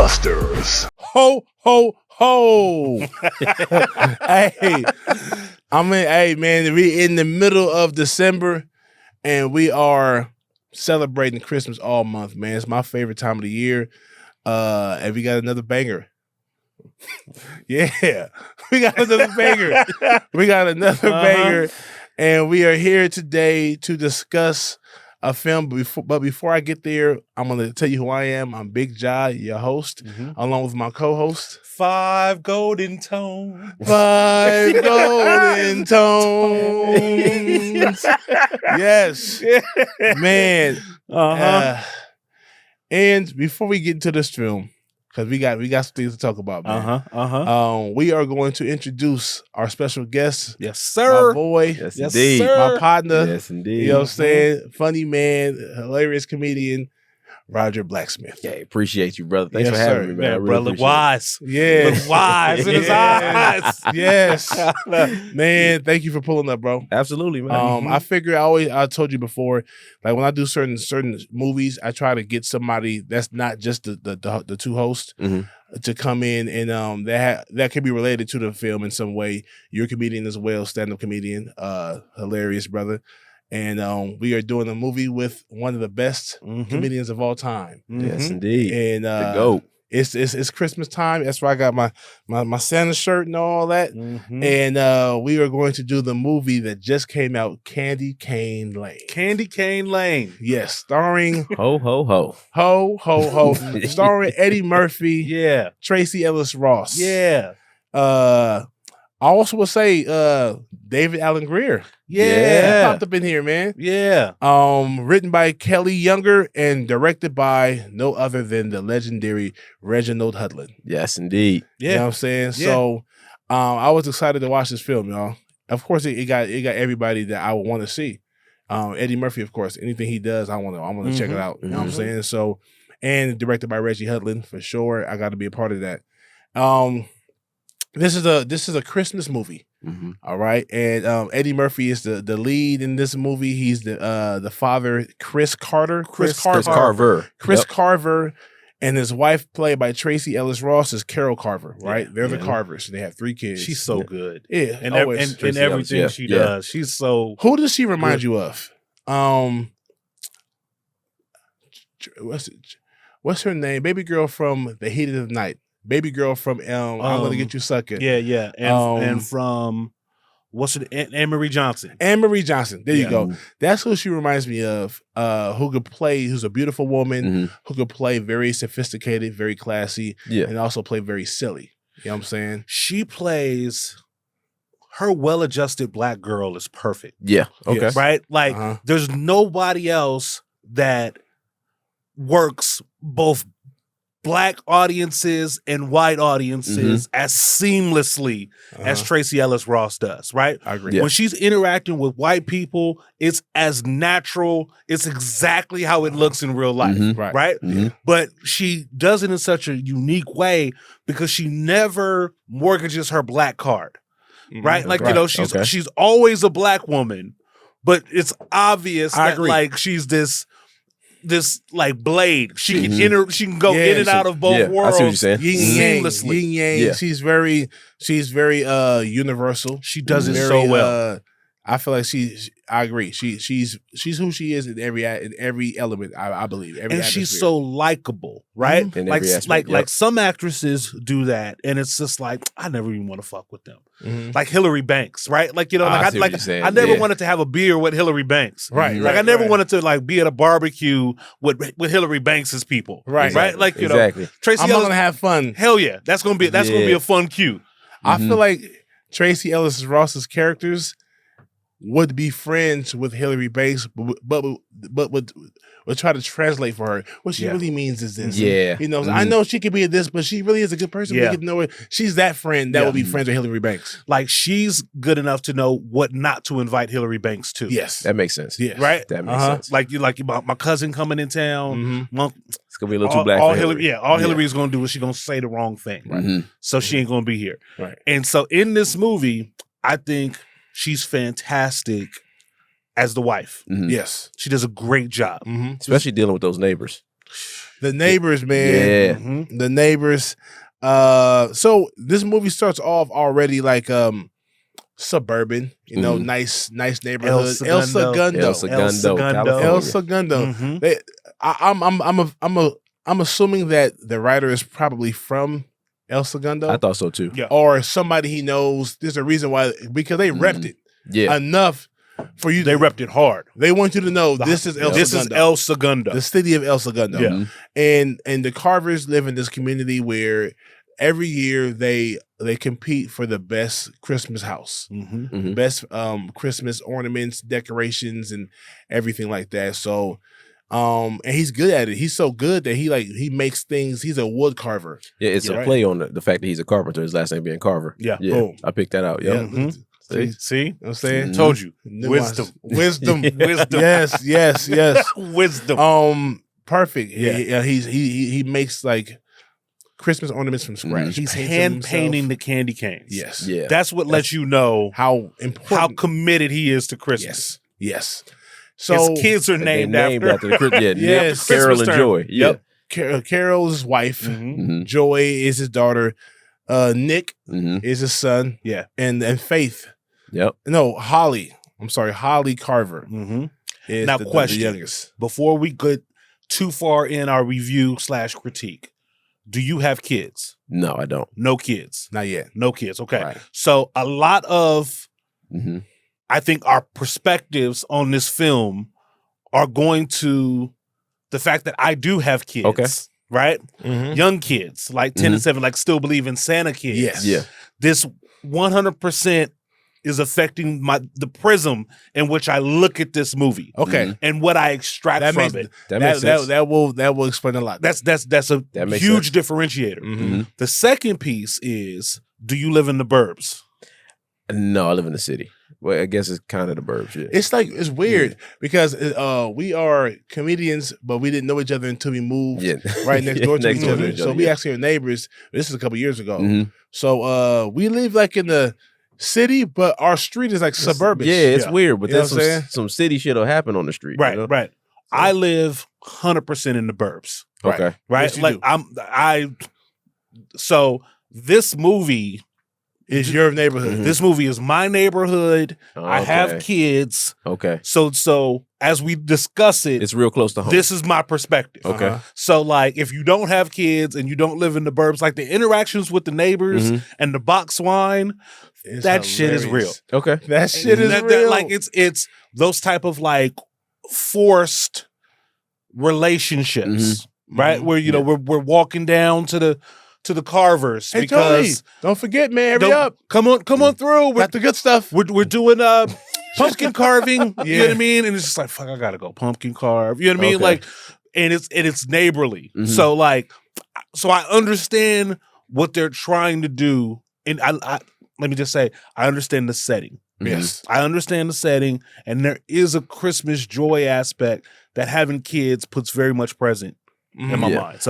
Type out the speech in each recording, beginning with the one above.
BlackBusters. Ho, ho, ho. Hey, hey, man, we're in the middle of December, and we are celebrating Christmas all month, man. It's my favorite time of the year. And we got another banger. Yeah, we got another banger. We got another banger, and we are here today to discuss a film. But before I get there, I'm going to tell you who I am. I'm Big Jai, your host, along with my co-host. 5 golden tones. 5 golden tones. Yes, man. And before we get into this film, because we got some things to talk about, man. We are going to introduce our special guest. Yes, sir. My boy. Yes, indeed. sir. My partner. Yes, indeed. You know what I'm saying? Funny man, hilarious comedian, Roger BlakkSmyth. Yeah, appreciate you, brother. Thanks Yes, for having sir. me, man. I Man, really brother, appreciate wise. Yeah. Look wise in his eyes. Yes. Man, thank you for pulling up, bro. it. Absolutely, man. I figure I told you before, like when I do certain movies, I try to get somebody that's not just the two hosts to come in and that can be related to the film in some way. You're a comedian as well, stand-up comedian, hilarious brother. And we are doing a movie with one of the best comedians of all time. Yes, indeed. And the GOAT. It's Christmas time. That's why I got my Santa shirt and all that. And we are going to do the movie that just came out, Candy Cane Lane. Candy Cane Lane. Yes, starring Ho, ho, ho. Ho Ho Ho, starring Eddie Murphy, Yeah. Tracee Ellis Ross. Yeah. I also will say David Allen Grier. Yeah. Popped up in here, man. Yeah. Written by Kelly Younger and directed by no other than the legendary Reginald Hudlin. Yes, indeed. Yeah. You know what I'm saying? Yeah. So I was excited to watch this film, y'all. Of course, it got everybody that I would want to see. Eddie Murphy, of course. Anything he does, I want to check it out. You know what I'm saying? So, and directed by Reggie Hudlin for sure. I got to be a part of that. This is a Christmas movie. All right, and Eddie Murphy is the lead in this movie. He's the father, Chris Carver. Chris Carver. Chris Carver, and his wife, played by Tracee Ellis Ross, is Carol Carver. Right, they're the Carvers. They have 3 kids. She's so good. Yeah, And always. in everything Ellis, she yeah. does. She's so Who does she remind you of? What's her name? Baby girl from The Heat of the Night. Baby girl from I'm Gonna Get You Sucker. Yeah. And from what's it? Anne Marie Johnson. Anne Marie Johnson. There you Yeah. go. That's who she reminds me of. Who's a beautiful woman, who could play very sophisticated, very classy, and also play very silly. You know what I'm saying? She plays her well-adjusted black girl is perfect. Yeah. Okay. Yes. Right? Like there's nobody else that works both black audiences and white audiences as seamlessly as Tracee Ellis Ross does, right? I agree. Yeah. When she's interacting with white people, it's as natural. It's exactly how it looks in real life, right? But she does it in such a unique way because she never mortgages her black card, right? Like, you know, she's always a black woman, but it's obvious that like she's this like blade. She can go in and out of both worlds. I see what you're saying. Seamlessly. Yin yang. Yeah. She's very universal. She does it Very, so well. I feel like I agree. She's who she is in every element. I believe. Every And she's atmosphere. so likable, right? In Like every aspect, like some actresses do that, and it's just like I never even want to fuck with them. Like Hillary Banks, right? Like, you know, I see what you're saying. I never Yeah. wanted to have a beer with Hillary Banks, Right, Like I never wanted to like be at a barbecue with Hillary Banks's people, Right. Right? Like, you know, Exactly. Tracee I'm Ellis, gonna have fun. hell yeah, that's gonna be a fun cue. I feel like Tracee Ellis Ross's characters would be friends with Hillary Banks, but would try to translate for her. What she really means is this. Yeah. You know, I know she could be a this, but she really is a good person. Yeah. We get to know her. She's that friend that will be friends with Hillary Banks. Like she's good enough to know what not to invite Hillary Banks to. Yes. That makes sense. Yes. Right? That makes sense. Like my cousin coming in town. It's gonna be a little too black all for Hillary. All Hillary's gonna do is she's gonna say the wrong thing. Right? So she ain't gonna be here. Right. And so in this movie, I think she's fantastic as the wife. Yes. She does a great job. Especially dealing with those neighbors. The Neighbors, man. Yeah. Mm-hmm. The Neighbors. So this movie starts off already like suburban, you know, nice neighborhood. El Segundo. I'm assuming that the writer is probably from El Segundo. I thought so too. Yeah. Or somebody he knows. There's a reason why, because they repped it enough for you. They repped it hard. They want you to know this is El Segundo. This is El Segundo. The city of El Segundo. Yeah. And the Carvers live in this community where every year they compete for the best Christmas house, best Christmas ornaments, decorations, and everything like that. So, and he's good at it. He's so good that he makes things. He's a wood carver. Yeah, it's a play on the fact that he's a carpenter. His last name being Carver. Yeah, boom. I picked that out. Yeah. See, you know what I'm saying? Told you. Wisdom. Wisdom. Yes. Wisdom. Perfect. Yeah. He makes like Christmas ornaments from scratch. He's hand painting the candy canes. Yes. Yeah. That's what lets you know how important, how committed he is to Christmas. Yes. So his kids are named after the Christmas. Yes. Carol and Joy. Yep. Carol's his wife. Joy is his daughter. Nick is his son. Yeah. And Faith. Yep. No, Holly. I'm sorry, Holly Carver. Is now, the question. youngest. Before we get too far in our review / critique, do you have kids? No, I don't. No kids. Not yet. No kids. Okay. Right. So a lot of, I think, our perspectives on this film are going to the fact that I do have kids. Okay. Right? Young kids, like 10 and 7, like still believe in Santa kids. Yes. Yeah. This 100% is affecting the prism in which I look at this movie. Okay. And what I extract from it. That makes sense. That will explain a lot. That's a huge differentiator. The second piece is, do you live in the burbs? No, I live in the city. Well, I guess it's kind of the burbs. Yeah. It's weird because we are comedians, but we didn't know each other until we moved right next door to each other. So we actually are neighbors. This is a couple years ago. So we live like in the city, but our street is like suburban. Yeah, it's weird, but you then some city shit will happen on the street. Right, you know? right. I live 100% in the burbs. Okay. Right? Yes, so this movie is your neighborhood. This movie is my neighborhood. Okay. I have kids. Okay. So as we discuss it, it's real close to home. This is my perspective. Okay. So like if you don't have kids and you don't live in the burbs, like the interactions with the neighbors and the box wine, that shit is real. Okay. That shit is real. Like it's those type of like forced relationships, right? Where you know we're walking down to the Carvers because Tony, don't forget, man. Hurry up! Come on through. Got the good stuff. We're doing pumpkin carving. You know what I mean? And it's just like fuck, I gotta go pumpkin carve. You know what I mean? Like, and it's neighborly. So like, so I understand what they're trying to do, and I let me just say, I understand the setting. Yes. I understand the setting, and there is a Christmas joy aspect that having kids puts very much present in my mind.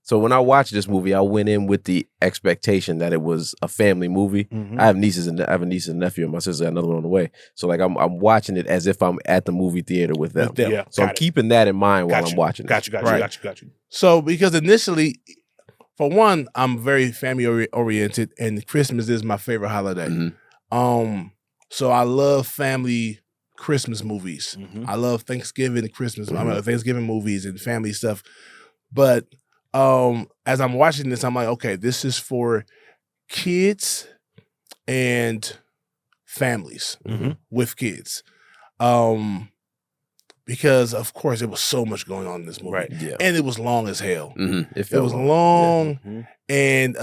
So when I watched this movie, I went in with the expectation that it was a family movie. I have a niece and nephew, and my sister got another one on the way. So like I'm watching it as if I'm at the movie theater with them. Yeah, so I'm keeping that in mind while I'm watching it. Got you. So because initially, for one, I'm very family oriented, and Christmas is my favorite holiday. So I love family Christmas movies. I love Thanksgiving and Christmas. I mean, Thanksgiving movies and family stuff. But as I'm watching this, I'm like, okay, this is for kids and families with kids. Because of course there was so much going on in this movie. Right. Yeah. And it was long as hell. It was long and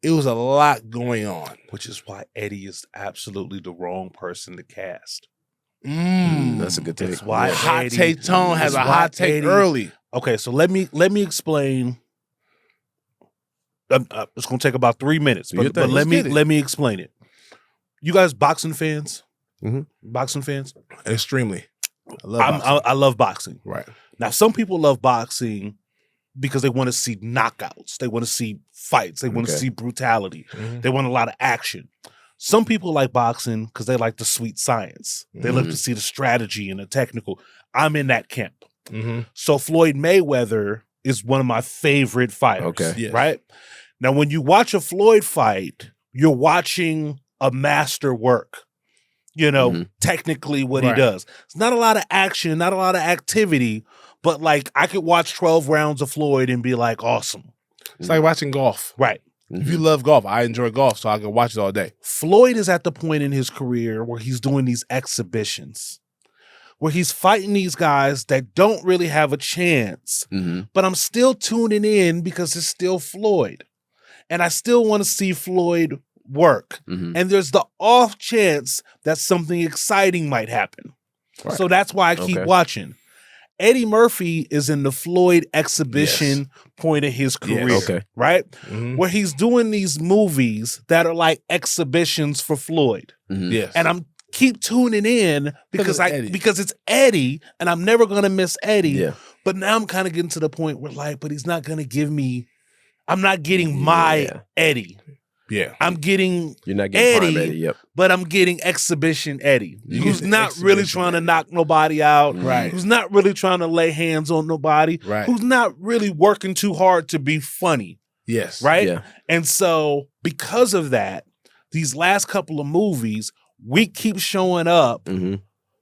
it was a lot going on. Which is why Eddie is absolutely the wrong person to cast. That's a good take. That's why Hot Take Tone has a hot take early. Okay, so let me explain. It's gonna take about 3 minutes, but let me explain it. You guys, boxing fans? Boxing fans? Extremely. I love boxing. Right. Now, some people love boxing because they want to see knockouts. They want to see fights. They want to see brutality. They want a lot of action. Some people like boxing because they like the sweet science. They like to see the strategy and the technical. I'm in that camp. So Floyd Mayweather is one of my favorite fighters. Okay. Yes. Right? Now, when you watch a Floyd fight, you're watching a master work. Technically what he does. It's not a lot of action, not a lot of activity, but like I could watch 12 rounds of Floyd and be like, awesome. It's like watching golf. Right. If you love golf, I enjoy golf, so I can watch it all day. Floyd is at the point in his career where he's doing these exhibitions, where he's fighting these guys that don't really have a chance, but I'm still tuning in because it's still Floyd. And I still want to see Floyd work. And there's the off chance that something exciting might happen. Right. So that's why I keep watching. Eddie Murphy is in the Floyd exhibition point of his career, right? Where he's doing these movies that are like exhibitions for Floyd. Yes. And I'm keep tuning in because it's Eddie and I'm never going to miss Eddie. Yeah. But now I'm kind of getting to the point where like, but he's not going to give me, I'm not getting my Eddie. Yeah. I'm getting You're not getting Eddie, but I'm getting exhibition Eddie, who's not really trying to knock nobody out, who's not really trying to lay hands on nobody, who's not really working too hard to be funny. Yes. Right? Yeah. And so because of that, these last couple of movies, we keep showing up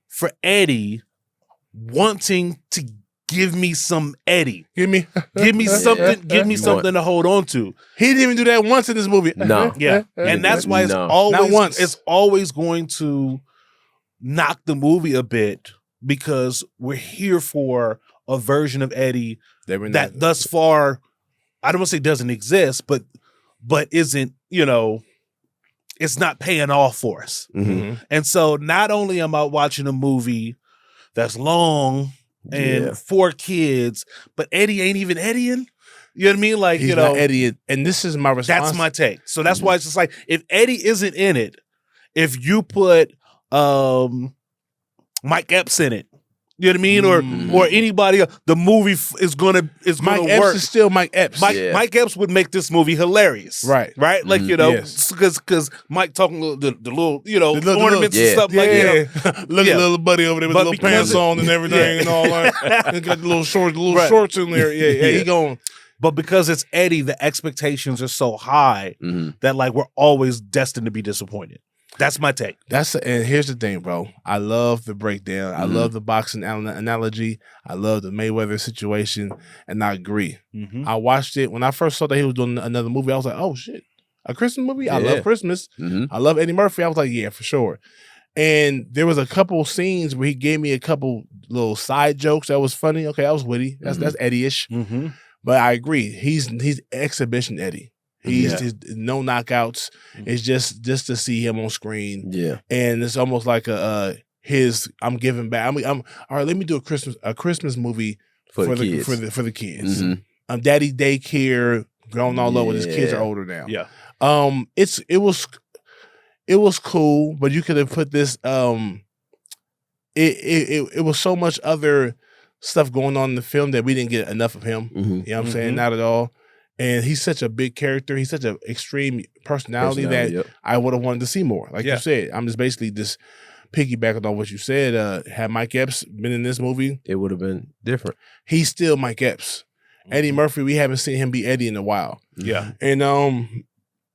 for Eddie wanting to give me some Eddie. Give me something. Give me something to hold on to. He didn't even do that once in this movie. No. Yeah. And that's why it's always going to knock the movie a bit because we're here for a version of Eddie that thus far, I don't want to say doesn't exist, but isn't, it's not paying off for us. And so not only am I watching a movie that's long and 4 kids, but Eddie ain't even Eddieing. You know what I mean? Like, he's not Eddie, and this is my response. That's my take. So that's why it's just like, if Eddie isn't in it, if you put Mike Epps in it, you know what I mean? Or anybody else, the movie is gonna Mike work. Epps is still Mike Epps. Mike Epps would make this movie hilarious. Right. Like, because Mike talking the little, the ornaments and stuff like that. Look at little buddy over there with little pants on and everything and all that. He got the little shorts in there. Yeah, he going. But because it's Eddie, the expectations are so high that like we're always destined to be disappointed. That's my take. And here's the thing, bro. I love the breakdown. I love the boxing analogy. I love the Mayweather situation, and I agree. I watched it when I first saw that he was doing another movie. I was like, oh shit, a Christmas movie. Yeah. I love Christmas. I love Eddie Murphy. I was like, yeah, for sure. And there was a couple scenes where he gave me a couple little side jokes that was funny. Okay, that was witty. That's Eddie-ish. But I agree. He's exhibition Eddie. He's no knockouts. It's just to see him on screen. Yeah, and it's almost like I'm giving back. I'm all right. Let me do a Christmas movie for the kids. Daddy daycare, grown all over. His kids are older now. Yeah, it was cool, but you could have put this. It was so much other stuff going on in the film that we didn't get enough of him. You know what I'm saying? Not at all. And he's such a big character. He's such an extreme personality that I would have wanted to see more. Like you said, I'm just basically just piggybacking on what you said. Had Mike Epps been in this movie, it would have been different. He's still Mike Epps. Eddie Murphy, we haven't seen him be Eddie in a while. Yeah. And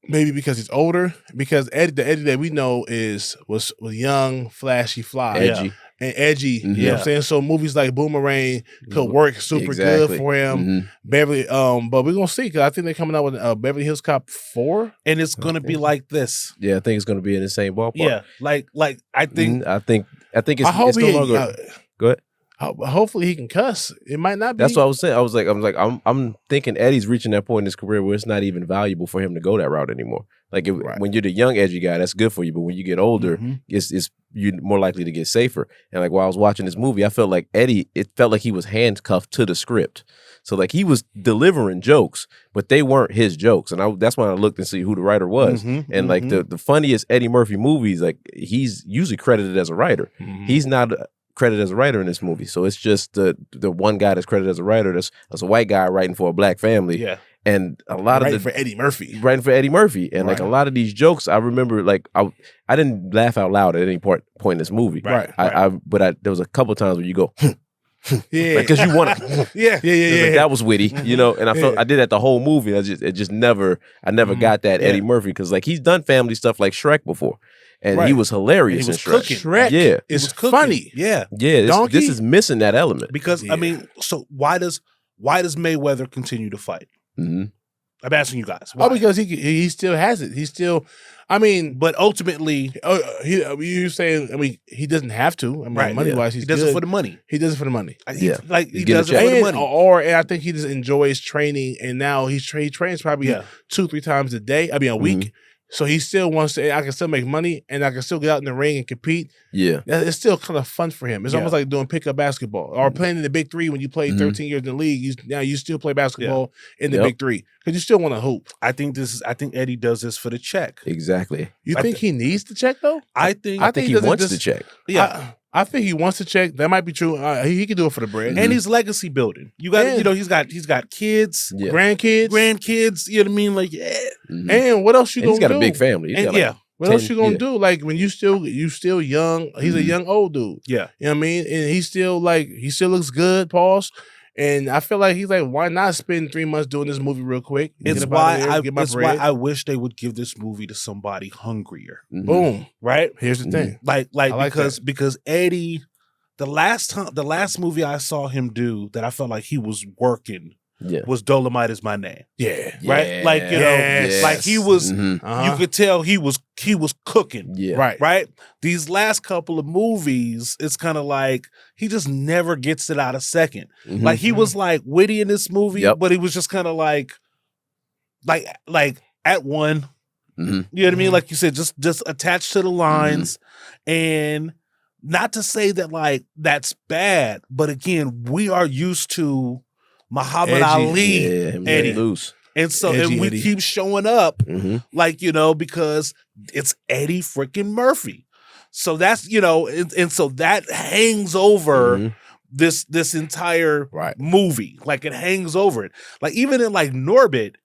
maybe because he's older, because the Eddie that we know was young, flashy, fly. Edgy. And edgy, you know what I'm saying? So movies like Boomerang could work super good for him. Beverly, but we're gonna see because I think they're coming out with Beverly Hills Cop 4, and it's gonna be like this. Yeah, I think it's gonna be in the same ballpark. Yeah, like I think I think it's no longer. Go ahead. Hopefully he can cuss. It might not be. That's what I was saying. I'm thinking Eddie's reaching that point in his career where it's not even valuable for him to go that route anymore. Like when you're the young edgy guy, that's good for you. But when you get older, it's you're more likely to get safer. And like while I was watching this movie, I felt like Eddie. It felt like he was handcuffed to the script. So like he was delivering jokes, but they weren't his jokes. And that's when I looked and see who the writer was. And like the funniest Eddie Murphy movies, like he's usually credited as a writer. He's not credited as a writer in this movie. So it's just the one guy that's credited as a writer that's a white guy writing for a black family. Yeah. And a lot writing for Eddie Murphy. Writing for Eddie Murphy. And like a lot of these jokes, I remember like I didn't laugh out loud at any point in this movie. Right. But there was a couple times where you go, Yeah, because you want to. yeah. Like, that was witty, you know. And I felt I did that the whole movie. I never got that Eddie Murphy because like he's done family stuff like Shrek before, and he was hilarious. And he was in Shrek. cooking. Shrek, yeah, it was funny. Yeah. This is missing that element because I mean, so why does Mayweather continue to fight? Mm-hmm. I'm asking you guys. Why? Oh, because he still has it. He still, I mean, but ultimately, you're saying, I mean, he doesn't have to. I mean, money wise, he does it for the money. He does it for the money. He does it for the money. And I think he just enjoys training, and now he trains probably 2-3 times a day. I mean, a week. So he still wants to. I can still make money, and I can still get out in the ring and compete. Yeah, it's still kind of fun for him. It's almost like doing pickup basketball or playing in the Big Three when you played 13 years in the league. Now you still play basketball in the Big Three because you still want to hoop. I think Eddie does this for the check. Exactly. You think he needs the check though? I think he wants the check. Yeah. I think he wants to check. That might be true. He can do it for the bread, and he's legacy building. You got, he's got kids, grandkids. You know what I mean? Like, and what else you gonna do? He's got a big family. What else you gonna do? Like when you still young. He's a young old dude. Yeah, you know what I mean. And he still looks good. Pause. And I feel like he's like, why not spend 3 months doing this movie real quick? It's why I wish they would give this movie to somebody hungrier. Boom. Right? Here's the thing. Because Eddie, the last movie I saw him do that I felt like he was working was Dolomite Is My Name. Yeah. Right? Like, you know, like he was, you could tell he was cooking. Yeah. Right? These last couple of movies, it's kind of like he just never gets it out of second. Like he was like witty in this movie, but he was just kind of like at one. You know what I mean? Like you said, just attached to the lines. And not to say that like that's bad, but again, we are used to Muhammad Ali, Eddie. Loose. And so and we keep showing up like, you know, because it's Eddie freaking Murphy. So that's, you know, and so that hangs over this entire movie. Like it hangs over it. Like even in like Norbit,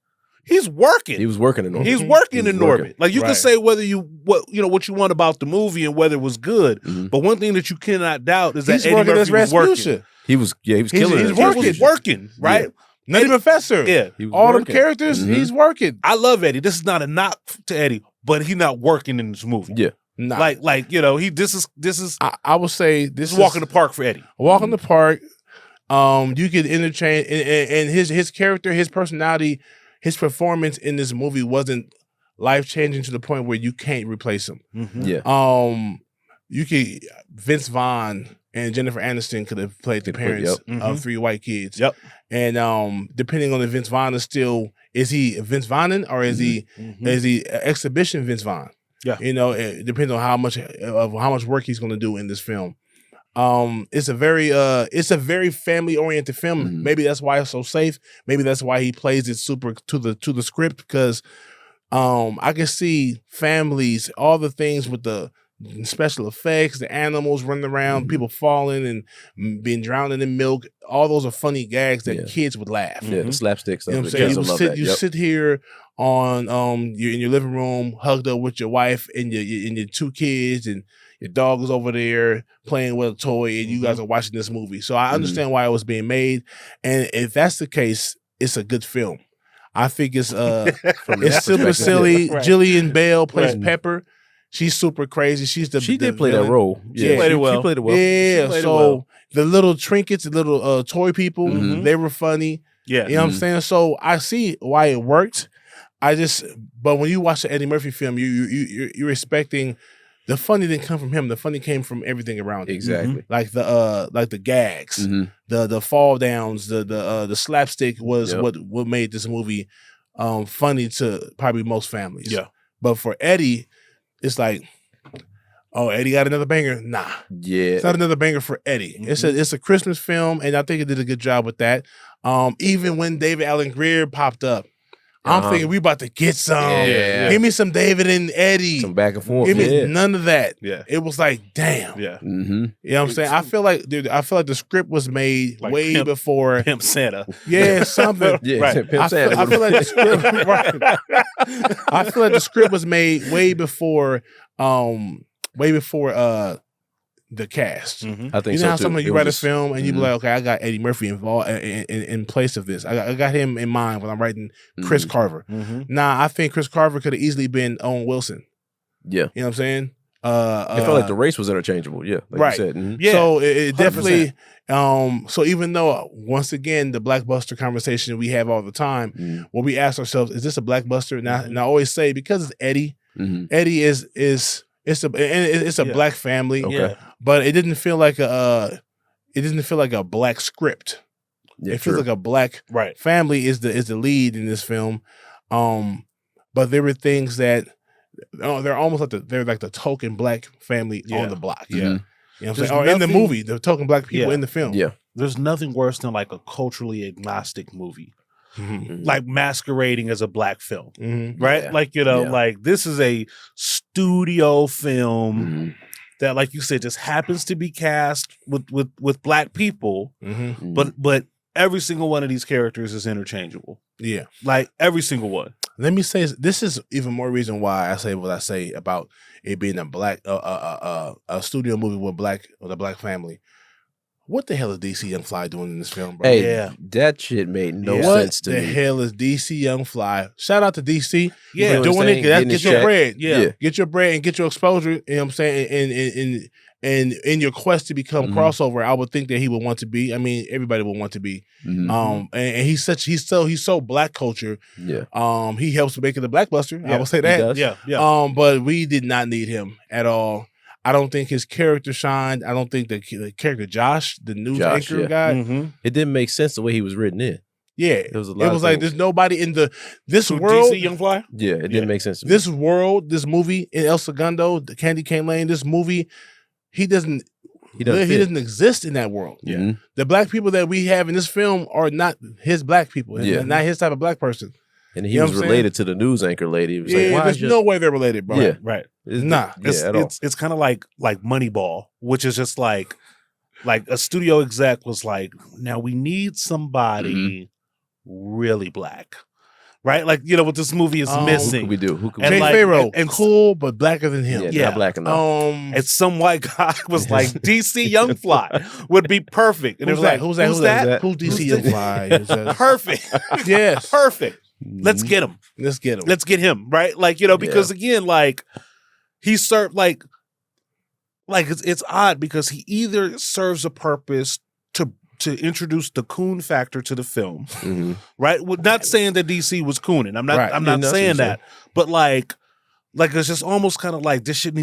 he's working. He was working in Norbit. He's working in Norbit. Like you can say what you want about the movie and whether it was good, but one thing that you cannot doubt is that Eddie Murphy was working. He was killing it. He's working, right? Yeah. Nutty Professor. Yeah. All them characters, he's working. I love Eddie. This is not a knock to Eddie, but he's not working in this movie. Yeah. Nah. Like you know, this is I would say this is walk in the park for Eddie. A walk in the park. You could interchange and his character, his personality, his performance in this movie wasn't life-changing to the point where you can't replace him. Yeah. You could Vince Vaughn and Jennifer Aniston could have played the parents of 3 white kids. Yep. And depending on if Vince Vaughn is he Vince Vaughn or is he exhibition Vince Vaughn? Yeah. You know, it depends on how much work he's going to do in this film. It's a very family oriented film. Maybe that's why it's so safe. Maybe that's why he plays it super to the script because I can see families, all the things with the special effects, the animals running around, people falling and being drowned in milk. All those are funny gags that kids would laugh. Yeah, the slapstick stuff. You know what I'm saying? You sit here on you're in your living room, hugged up with your wife and your 2 kids, and your dog is over there playing with a toy, and you guys are watching this movie. So I understand why it was being made, and if that's the case, it's a good film. I think it's super silly. Jillian Bell plays Pepper. She's super crazy. She did play that role. Yeah, she played it well. She played it well. Yeah, so the little trinkets, the little toy people, they were funny. Yeah, you know what I'm saying. So I see why it worked. But when you watch the Eddie Murphy film, you're expecting the funny didn't come from him. The funny came from everything around him. Exactly. Like the gags, the fall downs, the slapstick was what made this movie funny to probably most families. Yeah. But for Eddie, it's like, oh, Eddie got another banger. Nah, it's not another banger for Eddie. It's a Christmas film, and I think it did a good job with that. Even when David Allen Grier popped up, I'm thinking we about to get some. Yeah. Give me some David and Eddie. Some back and forth. Give me none of that. Yeah. It was like, damn. Yeah. You know what I'm saying? I feel like the script was made like way before Pimp Santa. Yeah, something. Right. I feel like the script. Right. I feel like the script was made way before the cast. I think you know how too. sometimes you write a film and you be like, okay, I got Eddie Murphy involved in place of this. I got him in mind when I'm writing Chris Carver. Nah, I think Chris Carver could have easily been Owen Wilson. Yeah. You know what I'm saying? It felt like the race was interchangeable. Yeah. Like you said. Yeah. So it definitely, so even though, once again, the BlackBuster conversation we have all the time, when we ask ourselves, is this a BlackBuster? And I always say, because it's Eddie, Eddie is it's a black family, but it didn't feel like a black script. Yeah, it feels like a black family is the lead in this film. But there were things that they're almost like they're like the token black family on the block. You know what I'm saying? Or in the movie, the token black people in the film. Yeah. There's nothing worse than like a culturally agnostic movie. Like masquerading as a black film, right? Yeah. Like, like this is a studio film that, like you said, just happens to be cast with black people, but every single one of these characters is interchangeable. Yeah, like every single one. Let me say, this is even more reason why I say what I say about it being a black a studio movie with a black family. What the hell is DC Young Fly doing in this film, bro? Hey, that shit made no sense to me. What the hell is DC Young Fly? Shout out to DC. Yeah, for doing it. Get your bread. Yeah. Get your bread and get your exposure. You know what I'm saying? And in your quest to become crossover, I would think that he would want to be. I mean, everybody would want to be. And he's so black culture. Yeah. He helps make it a BlackBuster. I will say that. Yeah. But we did not need him at all. I don't think his character shined. I don't think the character Josh, the news anchor guy, it didn't make sense the way he was written in. Yeah, it was like there's nobody in this world. DC Young Fly. Yeah, it didn't make sense to me. This world, this movie in El Segundo, the Candy Cane Lane, this movie, he doesn't exist in that world. Yeah, the black people that we have in this film are not his black people. Yeah, not his type of black person. And he was related to the news anchor lady. It was like, why there's no way they're related, bro. Yeah, right. It's kind of like Moneyball, which is just like a studio exec was like, now we need somebody really black, right? Like, what this movie is missing. Who can we do? Who can Jay Farrow, and cool, but blacker than him. Yeah, not black enough. And some white guy was like, DC Young Fly would be perfect. And it was like, who's that? Who's DC Young Fly? Perfect. Yes. Perfect. Let's get him. Let's get him. Let's get him, right? Like, because again, like he served like it's odd because he either serves a purpose to introduce the coon factor to the film, right? Well, not saying that DC was cooning. I'm not saying that, but like it's just almost kind of like this shit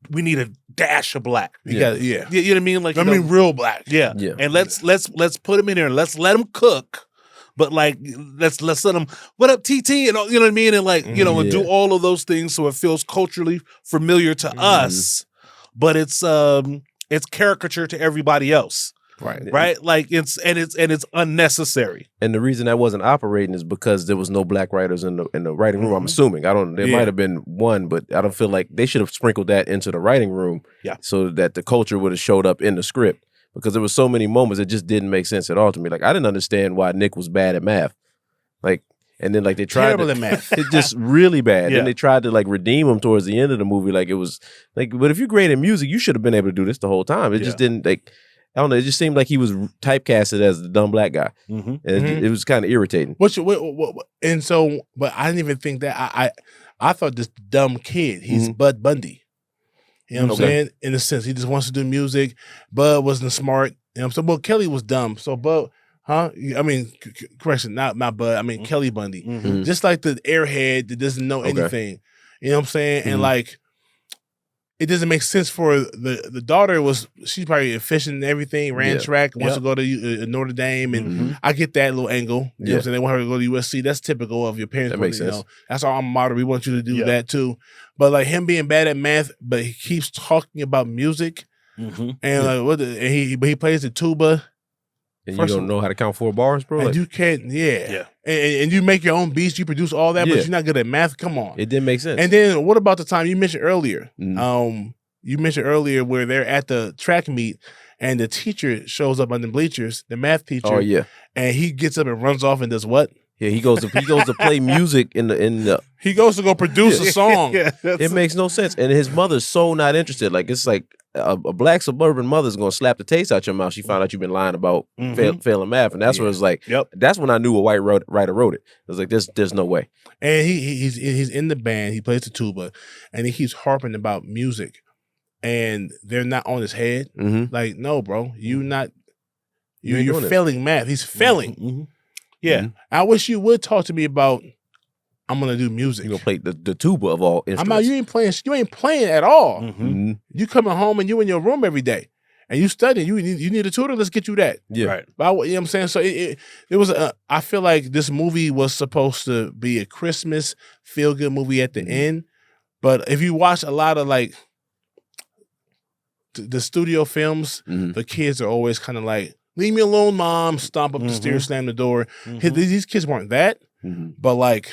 we need a dash of black. You know what I mean? Like, real black. Yeah. And let's put him in there and let's let him cook. But like, let's let them, what up, TT? And you know what I mean? And like, and do all of those things so it feels culturally familiar to us, but it's caricature to everybody else. Right. Like it's unnecessary. And the reason that wasn't operating is because there was no black writers in the writing room. I'm assuming. There might have been one, but I don't feel like they should have sprinkled that into the writing room. Yeah. So that the culture would have showed up in the script. Because there were so many moments that just didn't make sense at all to me. Like, I didn't understand why Nick was bad at math. Like, and then like they tried terrible at math. It's just really bad. And they tried to like redeem him towards the end of the movie. Like it was like, but if you're great at music, you should have been able to do this the whole time. It just didn't like. I don't know. It just seemed like he was typecasted as the dumb black guy, and it was kind of irritating. And so, but I didn't even think that. I thought this dumb kid. He's Bud Bundy. You know what I'm saying? In a sense, he just wants to do music. Bud wasn't smart. You know what I'm saying? Well, Kelly was dumb. So Bud, I mean, correction, not Bud. I mean, Kelly Bundy. Just like the airhead that doesn't know anything. You know what I'm saying? And like, it doesn't make sense for the daughter she's probably efficient and everything, ran track, wants to go to Notre Dame, and I get that little angle. You know what I'm saying? They want her to go to USC. That's typical of your parents. That makes sense. That's our alma mater. We want you to do that too. But like him being bad at math, but he keeps talking about music, and like he plays the tuba. And you don't know how to count 4 bars, bro? And you can't, And you make your own beats, you produce all that, but you're not good at math. Come on. It didn't make sense. And then what about the time you mentioned earlier? You mentioned earlier where they're at the track meet and the teacher shows up on the bleachers, the math teacher. Oh, yeah. And he gets up and runs off and does what? Yeah, he goes to play music in the He goes to go produce a song. It makes no sense. And his mother's so not interested. Like, it's like, a black suburban mother's gonna slap the taste out your mouth. She found out you've been lying about failing math, and that's when it's like, that's when I knew a white writer wrote it. It was like, there's no way. And he's in the band. He plays the tuba, and he keeps harping about music, and they're not on his head. Like, no, bro, you're failing math. He's failing. Yeah, I wish you would talk to me about. I'm gonna do music. You gonna play the tuba of all instruments. You ain't playing at all. You coming home and you in your room every day, and you studying. You need a tutor. Let's get you that. Yeah, right. But you know what I'm saying. So it was. I feel like this movie was supposed to be a Christmas feel good movie at the end, but if you watch a lot of like the studio films, the kids are always kind of like, "Leave me alone, mom." Stomp up the stairs, slam the door. These kids weren't that, but like.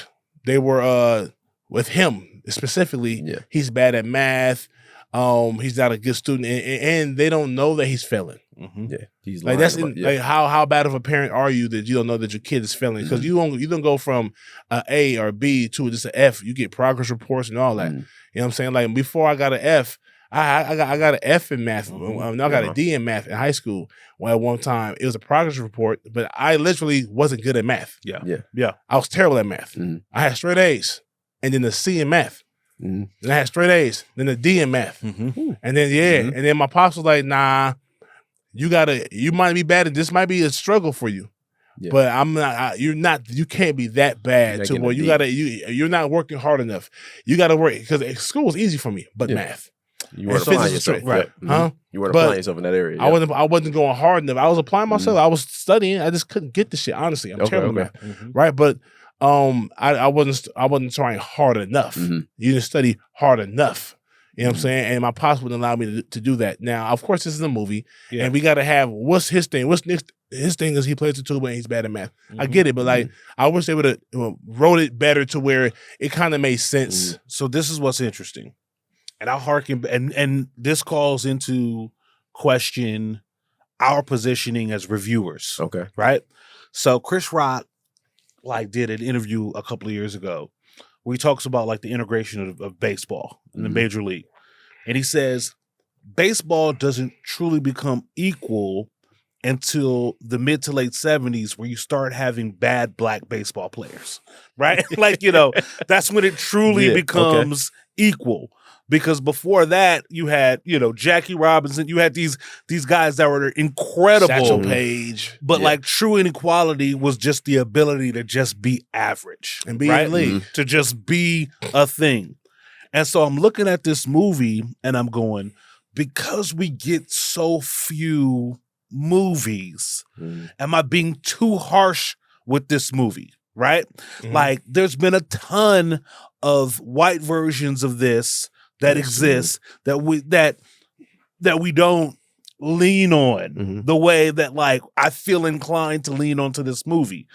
They were with him specifically. Yeah. He's bad at math. He's not a good student, and they don't know that he's failing. Yeah, he's like that's like how bad of a parent are you that you don't know that your kid is failing? Because you don't go from an A or B to just an F. You get progress reports and all that. You know what I'm saying? Like before I got an F, I got an F in math. I got a D in math in high school. Well, at one time it was a progress report, but I literally wasn't good at math. Yeah. I was terrible at math. I had straight A's, and then a C in math. Then I had straight A's, then a D in math, and then and then my pops was like, "Nah, you might be bad, and this might be a struggle for you." Yeah. But I'm not. You're not. You can't be that bad to where you're not working hard enough. You got to work because school was easy for me, but math. You weren't applying yourself, right? You weren't applying yourself in that area. I wasn't going hard enough. I was applying myself. I was studying. I just couldn't get the shit. Honestly, I'm terrible at math, right? But I wasn't trying hard enough. You didn't study hard enough. You know what I'm saying? And my pops wouldn't allow me to do that. Now, of course, this is a movie, and we got to have what's his thing. What's his thing is he plays the tuba and he's bad at math. I get it, but like I wish they would have wrote it better to where it kind of made sense. So this is what's interesting. And I'll hearken, and this calls into question our positioning as reviewers. Okay. Right? So Chris Rock did an interview a couple of years ago where he talks about like the integration of baseball in the major league. And he says baseball doesn't truly become equal until the mid to late 70s where you start having bad black baseball players. Right? That's when it truly becomes equal. Because before that, you had, Jackie Robinson, you had these guys that were incredible. Satchel Paige. But like true inequality was just the ability to just be average. And be in the league. To just be a thing. And so I'm looking at this movie and I'm going, because we get so few movies, am I being too harsh with this movie? Right? Like there's been a ton of white versions of this that exists that we don't lean on the way that like I feel inclined to lean onto this movie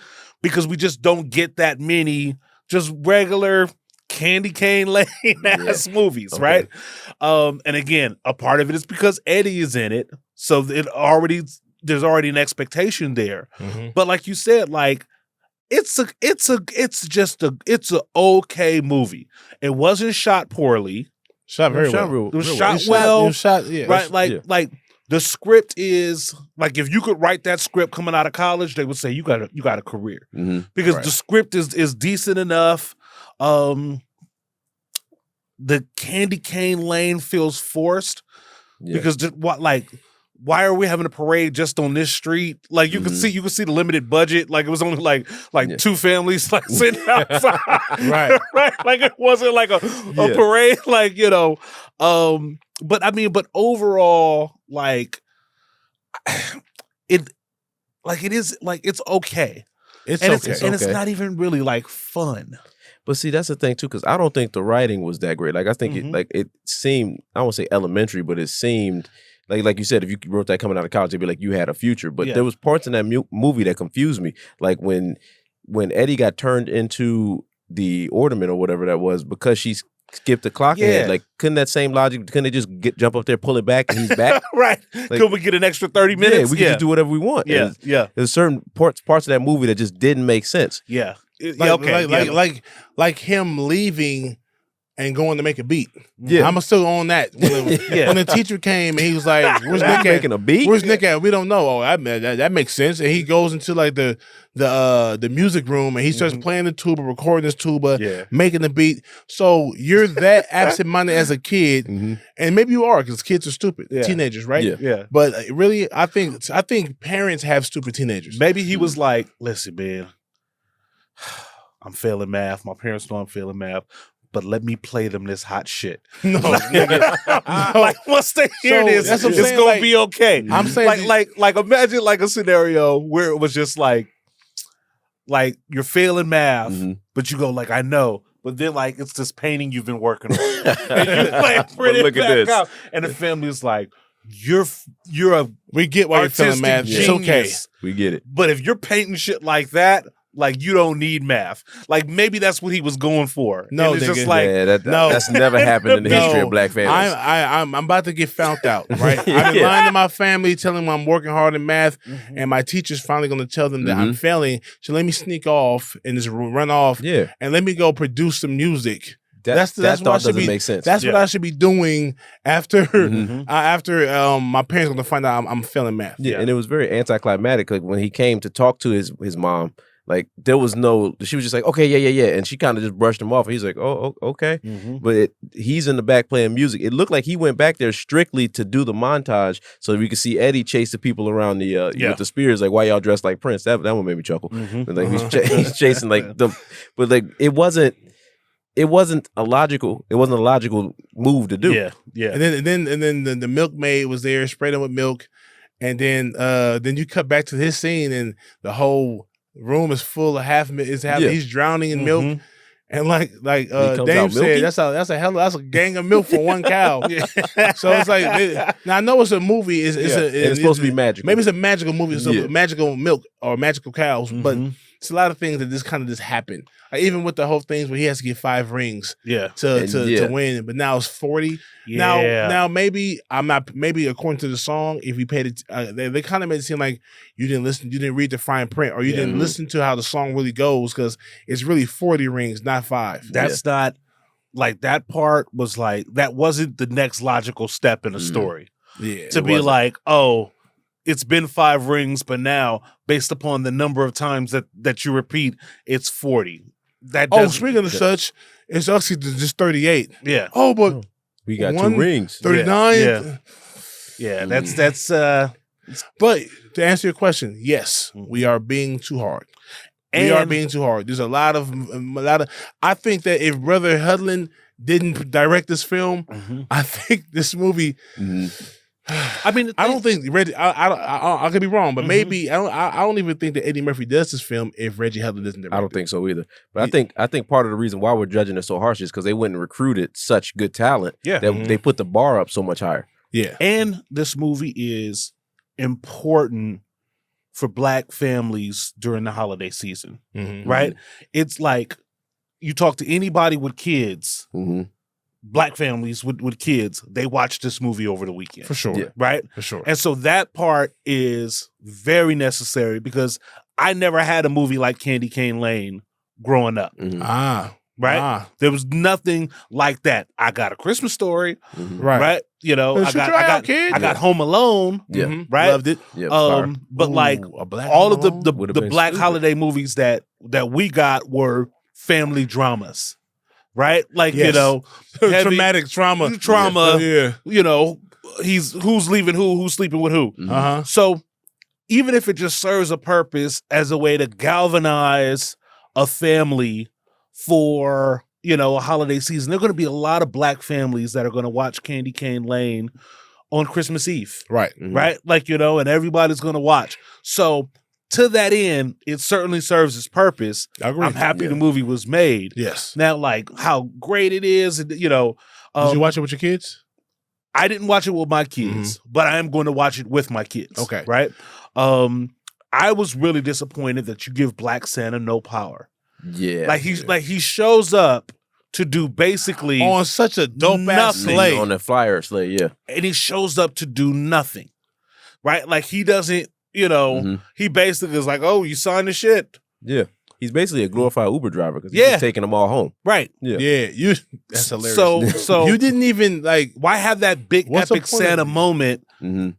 because we just don't get that many just regular candy cane lane ass movies, right? And again, a part of it is because Eddie is in it, so there's already an expectation there. But like you said, like it's an okay movie. It wasn't shot poorly. Shot very well. It was shot well. It was shot, right? Like the script is like if you could write that script coming out of college, they would say you got a career because the script is decent enough. The candy cane lane feels forced because why are we having a parade just on this street? Like you can see the limited budget. Like it was only like two families like sitting outside. Right. Like it wasn't like a parade, but overall, like it is like it's okay. It's it's not even really like fun. But see, that's the thing too, because I don't think the writing was that great. Like I think it seemed, I won't say elementary, but it seemed like you said, if you wrote that coming out of college, it'd be like you had a future. But there was parts in that movie that confused me. Like when Eddie got turned into the ornament or whatever that was because she skipped the clock ahead. Like couldn't that same logic? Couldn't they just jump up there, pull it back, and he's back? Right? Like, could we get an extra 30 minutes? Yeah, we could just do whatever we want. Yeah, There's certain parts of that movie that just didn't make sense. Yeah. Like him leaving and going to make a beat. Yeah. I'm still on that. When the teacher came and he was like, "Where's Nick at? Making a beat? Where's Nick at? We don't know." Oh, that makes sense. And he goes into like the music room and he starts playing the tuba, recording his tuba, making the beat. So you're that absent-minded as a kid, and maybe you are because kids are stupid, teenagers, right? Yeah. But really, I think parents have stupid teenagers. Maybe he was like, "Listen, man, I'm failing math. My parents know I'm failing math. But let me play them this hot shit." No, nigga. Like once they hear this, that's what I'm it's saying, gonna like, be okay. I'm saying like imagine like a scenario where it was just like you're failing math, but you go like, "I know," but then like it's this painting you've been working on, and you like print it back out, and the family is like, "You're a we get why you're failing math. genius. It's okay, we get it." But if you're painting shit like that, like you don't need math. Like maybe that's what he was going for. No, and it's nigga. just like that's never happened in the history of black families. I'm about to get found out, right? I've been lying to my family, telling them I'm working hard in math, and my teacher's finally going to tell them that I'm failing. So let me sneak off and just run off, and let me go produce some music. That's what I should be. Make sense. That's what I should be doing after my parents going to find out I'm failing math. Yeah, and it was very anticlimactic. Like when he came to talk to his mom. Like there was no, she was just like, "Okay, yeah," and she kind of just brushed him off. He's like, "Oh, okay," but he's in the back playing music. It looked like he went back there strictly to do the montage, so we could see Eddie chase the people around the with the spears. Like, why y'all dressed like Prince? That one made me chuckle. But, like he's chasing like but like it wasn't a logical move to do. Yeah. And then the milkmaid was there, sprayed him with milk, and then you cut back to his scene, and the whole room is full of he's drowning in milk, and like Dame said, that's a gang of milk for one cow. So it's like, now I know it's a movie, it's supposed to be magical. Maybe it's a magical movie, it's a magical milk or magical cows, but it's a lot of things that just happen. Like even with the whole things where he has to get 5 rings to win, but now it's 40. Now maybe according to the song, if you paid it, they kind of made it seem like you didn't read the fine print, or you didn't listen to how the song really goes, because it's really 40 rings, not 5. That's not like that part was like that wasn't the next logical step in the story. To be like, oh, it's been 5 rings, but now based upon the number of times that you repeat, it's 40. Speaking of such, it's actually just 38. Yeah. Oh, but we got 2 rings. 39. Yeah. That's But to answer your question, yes, we are being too hard. We are being too hard. There's a lot of. I think that if Brother Hudlin didn't direct this film, I think this movie. I mean, I don't think Reggie. I could be wrong, but maybe I don't even think that Eddie Murphy does this film if Reggie Hudlin doesn't direct it. I don't think so either. But I think part of the reason why we're judging it so harsh is because they went and recruited such good talent that they put the bar up so much higher. Yeah, and this movie is important for Black families during the holiday season, right? It's like you talk to anybody with kids. Black families with kids, they watch this movie over the weekend. For sure. Right? For sure. And so that part is very necessary because I never had a movie like Candy Cane Lane growing up. Right? There was nothing like that. I got A Christmas Story. Right? You know, I got Home Alone. Right? Loved it. But like all of the Black holiday movies that we got were family dramas. Right? Like, you know, heavy, traumatic trauma. You know, who's leaving who's sleeping with who. So even if it just serves a purpose as a way to galvanize a family for, you know, a holiday season, there are going to be a lot of Black families that are going to watch Candy Cane Lane on Christmas Eve. Right. Right? Like, you know, and everybody's going to watch. So to that end, it certainly serves its purpose. I agree. I'm happy the movie was made. Yes. Now, like how great it is, you know. Did you watch it with your kids? I didn't watch it with my kids, but I am going to watch it with my kids. Okay. Right? I was really disappointed that you give Black Santa no power. Yeah. Like he shows up to do basically on such a dope ass sleigh. On the flyer sleigh, yeah. And he shows up to do nothing. Right? Like he doesn't, you know, he basically is like, "Oh, you signed the shit." Yeah. He's basically a glorified Uber driver because he's just taking them all home. Right. Yeah. That's hilarious. So you didn't even like. Why have that big epic Santa moment? Mm-hmm.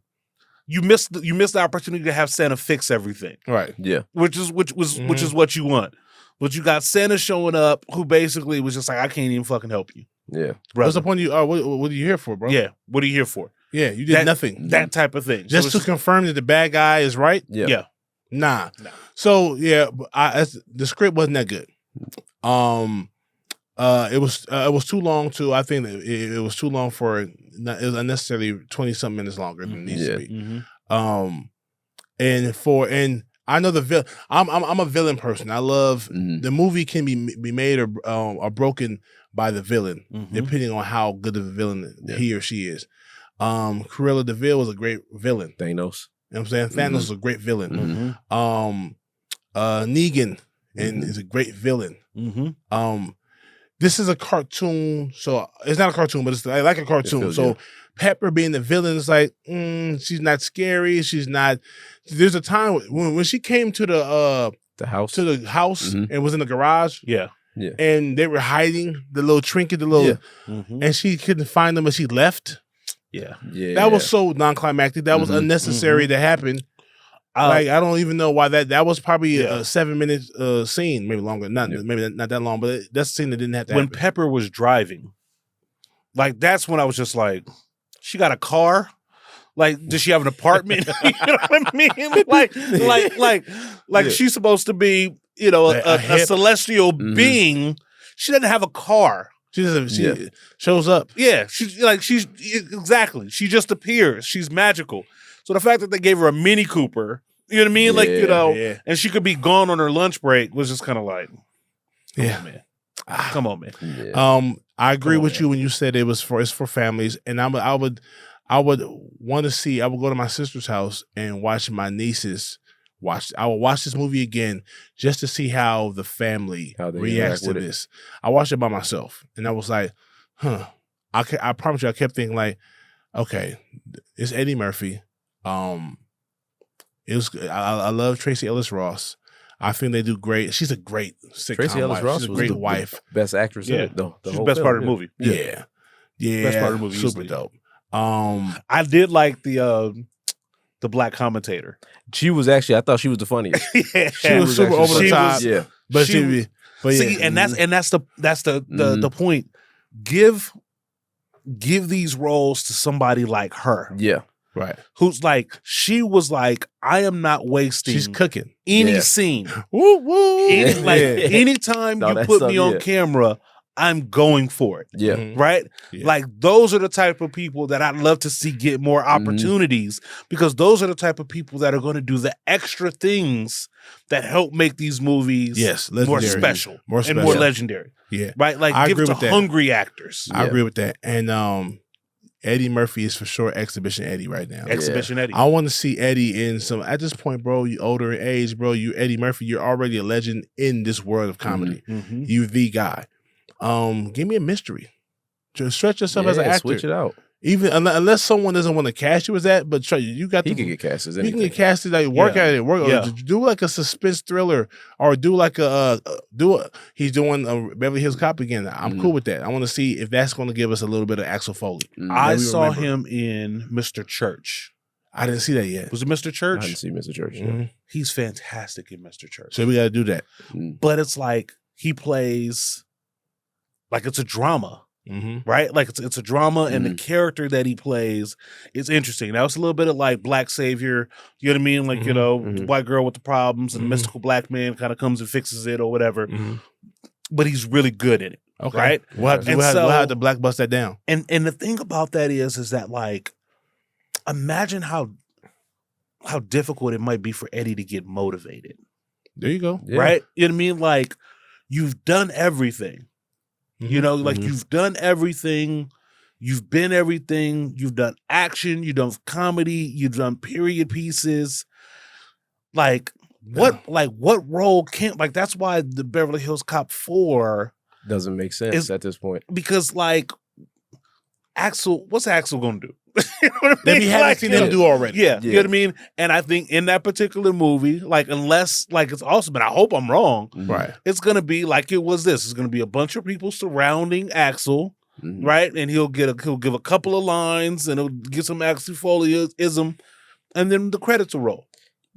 You missed the opportunity to have Santa fix everything. Right. Yeah. Which is what you want. But you got Santa showing up who basically was just like, I can't even fucking help you. Yeah. What's the point? What are you here for, bro? Yeah. What are you here for? Yeah. You did nothing. That type of thing. Just to confirm that the bad guy is right. Yeah. Nah. So yeah, the script wasn't that good. It was too long too. I think that it was too long for it. It was unnecessarily 20-something minutes longer than it needs to be. Mm-hmm. And I know the villain. I'm a villain person. I love the movie can be made or broken by the villain, depending on how good of a villain he or she is. Cruella de Vil was a great villain. Thanos. You know what I'm saying? Thanos is a great villain. Negan is a great villain. This is a cartoon, so it's not a cartoon, but it's like a cartoon. Pepper being the villain is like, she's not scary. She's not. There's a time when she came to the house and was in the garage. Yeah. And they were hiding the little trinket, and she couldn't find them, and she left. Yeah. That was so non-climactic. That was unnecessary to happen. Like I don't even know why that was probably a 7-minute scene, maybe longer, maybe not that long, but that's a scene that didn't have to happen. When Pepper was driving, like that's when I was just like, she got a car. Like, does she have an apartment? You know what I mean? Like she's supposed to be, a celestial being. She doesn't have a car. She shows up. Yeah, she's exactly. She just appears. She's magical. So the fact that they gave her a Mini Cooper, you know what I mean? And she could be gone on her lunch break was just kind of like, come on, man. Yeah. I agree with you when you said it's for families, and I would want to see. I would go to my sister's house and watch my nieces watch. I will watch this movie again just to see how the family reacts to this. I watched it by myself, and I was like, I promise you, I kept thinking like, okay, it's Eddie Murphy. It was. I love Tracee Ellis Ross. I think they do great. She's a great sitcom Tracee Ellis Ross She's a great wife, best actress. Yeah, the she's whole the best film. part of the movie. Yeah, best part of the movie. Super dope. I did like the black commentator. She was actually. I thought she was the funniest. She was super over the top. But see, and that's the point. Give these roles to somebody like her. Yeah. Right. Who's like, she was like, I am not wasting. She's cooking any scene. Woo woo. Anytime you put me on camera, I'm going for it. Yeah. Right? Yeah. Like those are the type of people that I'd love to see get more opportunities because those are the type of people that are going to do the extra things that help make these movies more special and more legendary. Yeah. Right? Like I give it to hungry actors. I agree with that. And Eddie Murphy is for sure Exhibition Eddie right now. Exhibition Eddie. I want to see Eddie in some. At this point, bro, you older in age, bro. You Eddie Murphy. You're already a legend in this world of comedy. You the guy. Give me a mystery. Just stretch yourself as an actor. Switch it out. Even unless someone doesn't want to cast you as that, but you got. He can get cast as anything. You can get casted. Like work at it. Do like a suspense thriller, or do like he's doing a Beverly Hills Cop again. I'm cool with that. I want to see if that's going to give us a little bit of Axel Foley. I saw him in Mr. Church. I didn't see that yet. Was it Mr. Church? I didn't see Mr. Church. He's fantastic in Mr. Church. So we got to do that. But it's like he plays like it's a drama. Right? Like it's a drama and the character that he plays is interesting. Now it's a little bit of like Black Savior, you know what I mean? Like, the white girl with the problems and the mystical black man kind of comes and fixes it or whatever. But he's really good in it. Okay. Right? We'll have to black bust that down. And the thing about that is that like imagine how difficult it might be for Eddie to get motivated. There you go. Yeah. Right? You know what I mean? Like you've done everything. You know, like you've done everything, you've been everything, you've done action, you've done comedy, you've done period pieces. Like what role can't that's why the Beverly Hills Cop 4 doesn't make sense at this point. Because like what's Axel gonna do? You know what I mean? That we haven't seen them do already. Yeah, you know what I mean? And I think in that particular movie, like, unless, like, it's awesome, and I hope I'm wrong, right? It's going to be like it was this. It's going to be a bunch of people surrounding Axel, right? And he'll give a couple of lines, and he'll get some Axel Foley-ism, and then the credits will roll.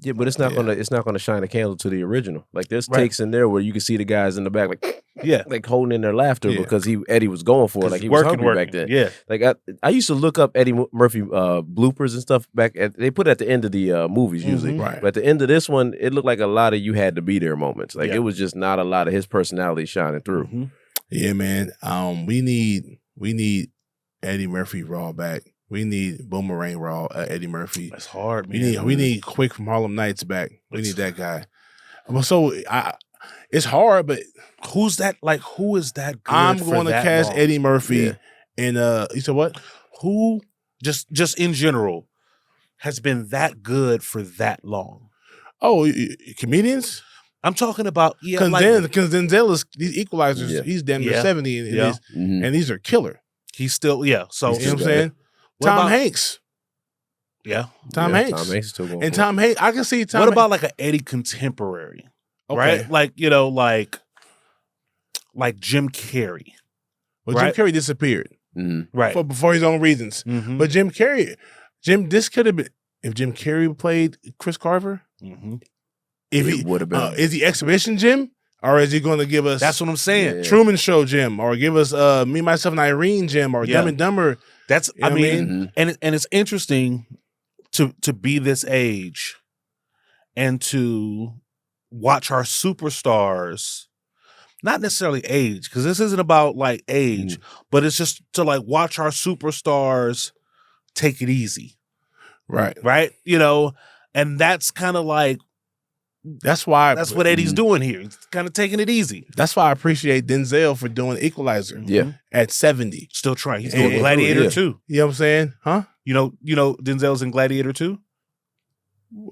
Yeah, but it's not gonna shine a candle to the original. Like, there's takes in there where you can see the guys in the back, like, like holding in their laughter because Eddie was going for it. Like, he was hungry back then. Yeah, like I used to look up Eddie Murphy bloopers and stuff back. They put it at the end of the movies usually, right? But at the end of this one, it looked like a lot of you had to be there moments. Like, it was just not a lot of his personality shining through. Yeah, man. We need Eddie Murphy Raw back. We need Boomerang Raw, Eddie Murphy. That's hard, man. We need Quick from Harlem Nights back. We need that guy. So it's hard, but who's that? Like, who is that good? I'm going to cast Eddie Murphy. And you said what? Who just in general has been that good for that long? Oh, comedians? I'm talking about because Denzel is these equalizers. He's damn near 70, and these are killer. He's still So you know what I'm saying? Tom Hanks. Yeah. Tom Hanks. Tom Hanks is still going. And Tom Hanks, I can see Tom. What about like an Eddie contemporary? Okay. Right? Like, like Jim Carrey. Well, Jim Carrey disappeared. Right. For his own reasons. But this could have been, if Jim Carrey played Chris Carver, if he would have been. Is he Exhibition Jim? Or is he going to give us... That's what I'm saying. Yeah. Truman Show Jim, or give us Me, Myself, and Irene Jim, or Dumb and Dumber. That's, I mean, and it's interesting to be this age and to watch our superstars, not necessarily age, because this isn't about like age, but it's just to like watch our superstars take it easy. Right. Right? And that's kind of like, that's what Eddie's doing here. He's kind of taking it easy. That's why I appreciate Denzel for doing Equalizer. Yeah. At 70. Still trying. He's doing Gladiator 2. You know what I'm saying? Huh? You know Denzel's in Gladiator 2?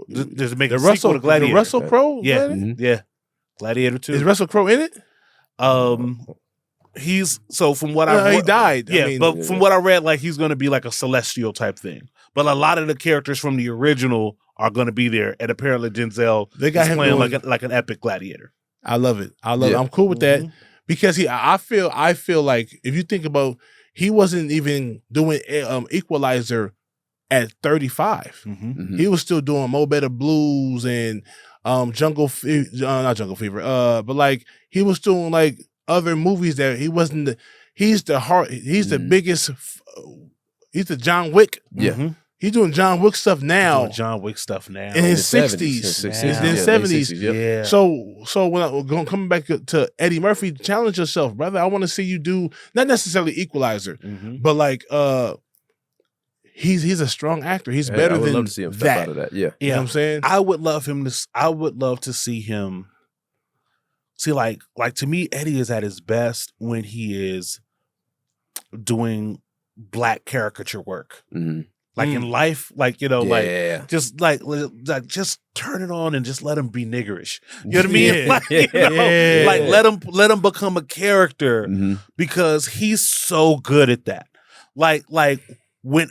There's a sequel to Gladiator. The Russell Crowe? Yeah. Yeah. Gladiator 2. Is Russell Crowe in it? He's from what I read, he died. Yeah, but from what I read, like he's going to be like a celestial type thing. But a lot of the characters from the original are going to be there, and apparently Denzel is playing like an epic gladiator. I love it. I'm cool with that because I feel like if you think about, he wasn't even doing Equalizer at 35. He was still doing Mo Better Blues and not Jungle Fever, but like he was doing like other movies that he wasn't. He's the biggest. He's the John Wick. Yeah. He's doing John Wick stuff now. In his 60s. In his 70s. Yeah. So when coming back to Eddie Murphy, challenge yourself, brother. I want to see you do not necessarily Equalizer, but like he's a strong actor. He's better I would than love to see him step out of that. Yeah. You know what I'm saying? I would love to see him. See, like to me, Eddie is at his best when he is doing black caricature work. Like in life, like, just like just turn it on and just let him be niggerish. You know what I mean? Like, let him become a character because he's so good at that. Like when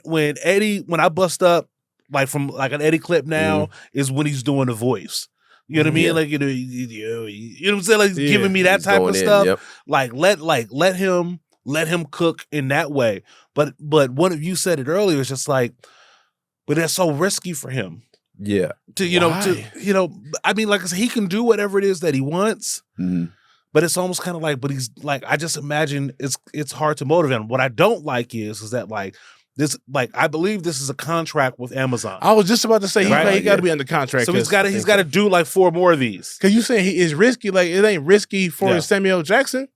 I bust up like from like an Eddie clip now is when he's doing the voice. You know what I mean? Like, you know what I'm saying? Like he's giving me that type of stuff. Yep. Like let him cook in that way. But one of you said it earlier, it's just like, but that's so risky for him. Yeah. I mean, like I said, he can do whatever it is that he wants. But it's almost kind of like, but he's like, I just imagine it's hard to motivate him. What I don't like is that like this, like I believe this is a contract with Amazon. I was just about to say he got to be under contract. So he's got to do like 4 more of these. Because you saying he is risky, like it ain't risky for Samuel Jackson.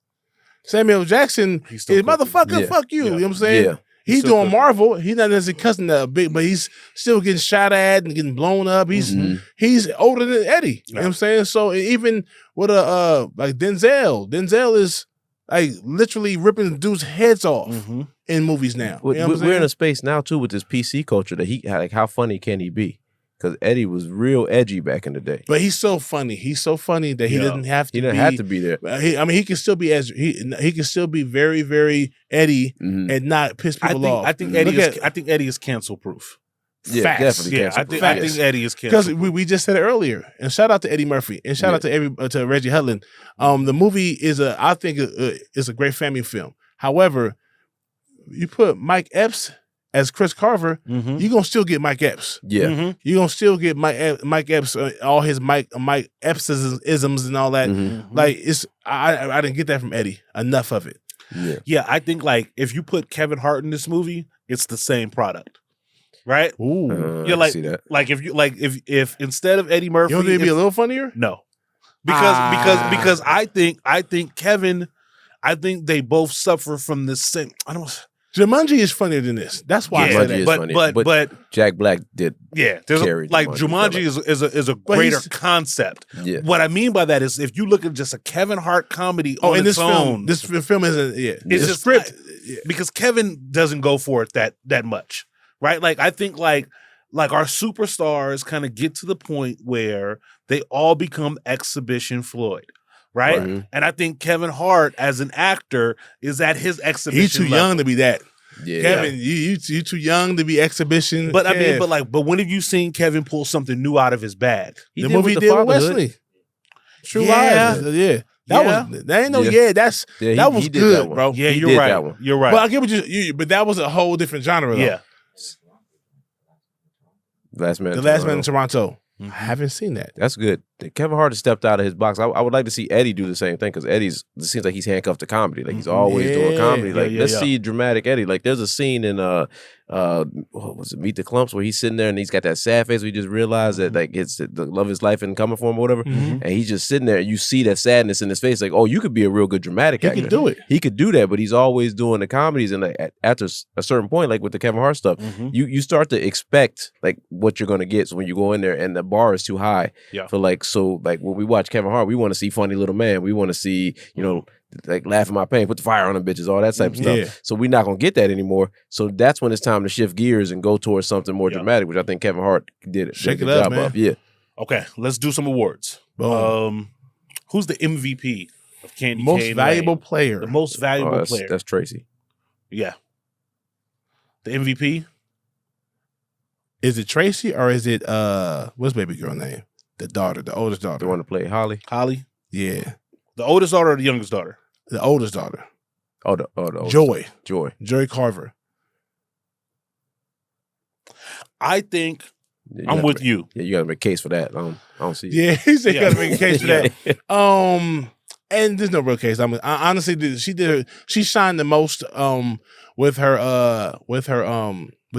Samuel Jackson is motherfucker. Fuck you. You know what I'm saying? Yeah. He's doing Marvel. He's not necessarily cussing that big, but he's still getting shot at and getting blown up. He's older than Eddie. You know what I'm saying? So even with like Denzel is like literally ripping dudes' heads off in movies now. We're in a space now too with this PC culture that how funny can he be? because Eddie was real edgy back in the day. But he's so funny. He's so funny that he doesn't have to. He didn't have to be there. He can still be he can still be very, very Eddie and not piss people off. I think Eddie is cancel proof. Yeah, Facts. definitely. Yeah, I think Eddie is cancel because we just said it earlier. And shout out to Eddie Murphy and shout out to Reggie Hudlin. The movie is I think is a great family film. However, you put Mike Epps as Chris Carver, you're gonna still get Mike Epps. Yeah, you're gonna still get Mike Epps, all his Mike Epps isms and all that. Like I didn't get that from Eddie. Enough of it. Yeah, I think like if you put Kevin Hart in this movie, it's the same product. Right? Ooh. You're like, see that. like if you like if instead of Eddie Murphy, you don't think it'd be a little funnier? No. Because I think Kevin, I think they both suffer from this same. I don't. Jumanji is funnier than this. That's why I said that. But Jack Black did. Yeah, there's like Jumanji is a greater concept. Yeah. What I mean by that is if you look at just a Kevin Hart comedy on its own, this film isn't. Yeah, it's just script because Kevin doesn't go for it that much. Right? Like I think like our superstars kind of get to the point where they all become exhibition Floyd. Right? And I think Kevin Hart as an actor is at his exhibition. He's too young to be that. Yeah. Kevin, you too young to be exhibition. But I mean, but when have you seen Kevin pull something new out of his bag? The movie he did with Wesley. True Lies. Yeah. That was good, that bro. Yeah, you're right. You're right. But I get what you but that was a whole different genre though. Yeah. The Last Man in Toronto. I haven't seen that. That's good. Kevin Hart has stepped out of his box. I would like to see Eddie do the same thing because it seems like he's handcuffed to comedy. Like he's always doing comedy. Like let's see dramatic Eddie. Like there's a scene in what was it, Meet the Clumps, where he's sitting there and he's got that sad face where he just realized that like it's the love of his life isn't coming for him or whatever. And he's just sitting there and you see that sadness in his face. Like, oh, you could be a real good dramatic actor. He could do it. He could do that, but he's always doing the comedies. And like, after a certain point, like with the Kevin Hart stuff, you start to expect like what you're gonna get. So when you go in there and the bar is too high for like when we watch Kevin Hart, we want to see funny little man. We want to see, like laughing my pain, put the fire on them bitches, all that type of stuff. Yeah. So we're not gonna get that anymore. So that's when it's time to shift gears and go towards something more dramatic, which I think Kevin Hart did Shake a it good up, job man. of. Yeah. Okay, let's do some awards. Who's the MVP of Candy Most Cane valuable Lane? player. The most valuable player. That's Tracee. Yeah. The MVP? Is it Tracee or is it what's baby girl name? The oldest daughter. The one to play Holly. Yeah. The oldest daughter or the youngest daughter? The oldest daughter. The oldest. Joy Carver. I think I'm with you. Yeah, you got to make a case for that. I don't see it. Yeah, he said you got to make a case for that. And there's no real case. I mean, honestly, she shined the most with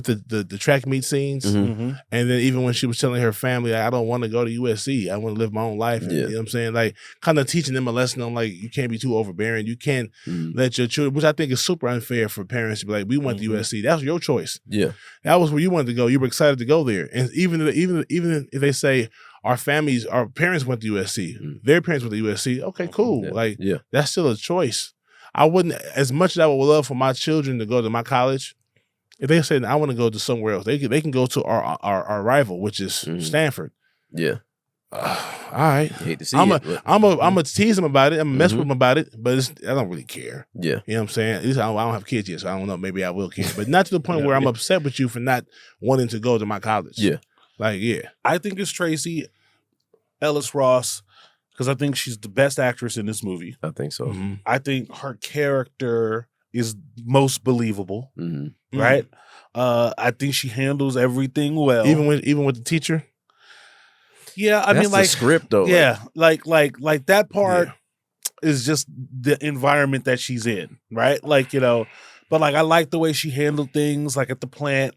the track meet scenes, and then even when she was telling her family, I don't want to go to USC, I want to live my own life. And, you know what I'm saying? Like, kind of teaching them a lesson on like you can't be too overbearing. You can't let your children, which I think is super unfair for parents to be like, we went to USC. That's your choice. Yeah, that was where you wanted to go. You were excited to go there, and even if they say our parents went to USC, their parents went to USC. Okay, cool. That's still a choice. I wouldn't, as much as I would love for my children to go to my college. If they say I want to go to somewhere else, they can go to our rival, which is Stanford. Yeah. All right. I hate to see I'm gonna tease them about it. I'm gonna mess with them about it, but I don't really care. Yeah. You know what I'm saying? At least I don't have kids yet, so I don't know. Maybe I will care, but not to the point where I'm upset with you for not wanting to go to my college. Yeah. I think it's Tracee Ellis Ross because I think she's the best actress in this movie. I think so. I think her character is most believable. Right? I think she handles everything well. Even with the teacher? Yeah, I mean, like the script though. Yeah, like that part is just the environment that she's in, right? Like, but like I like the way she handled things, like at the plant.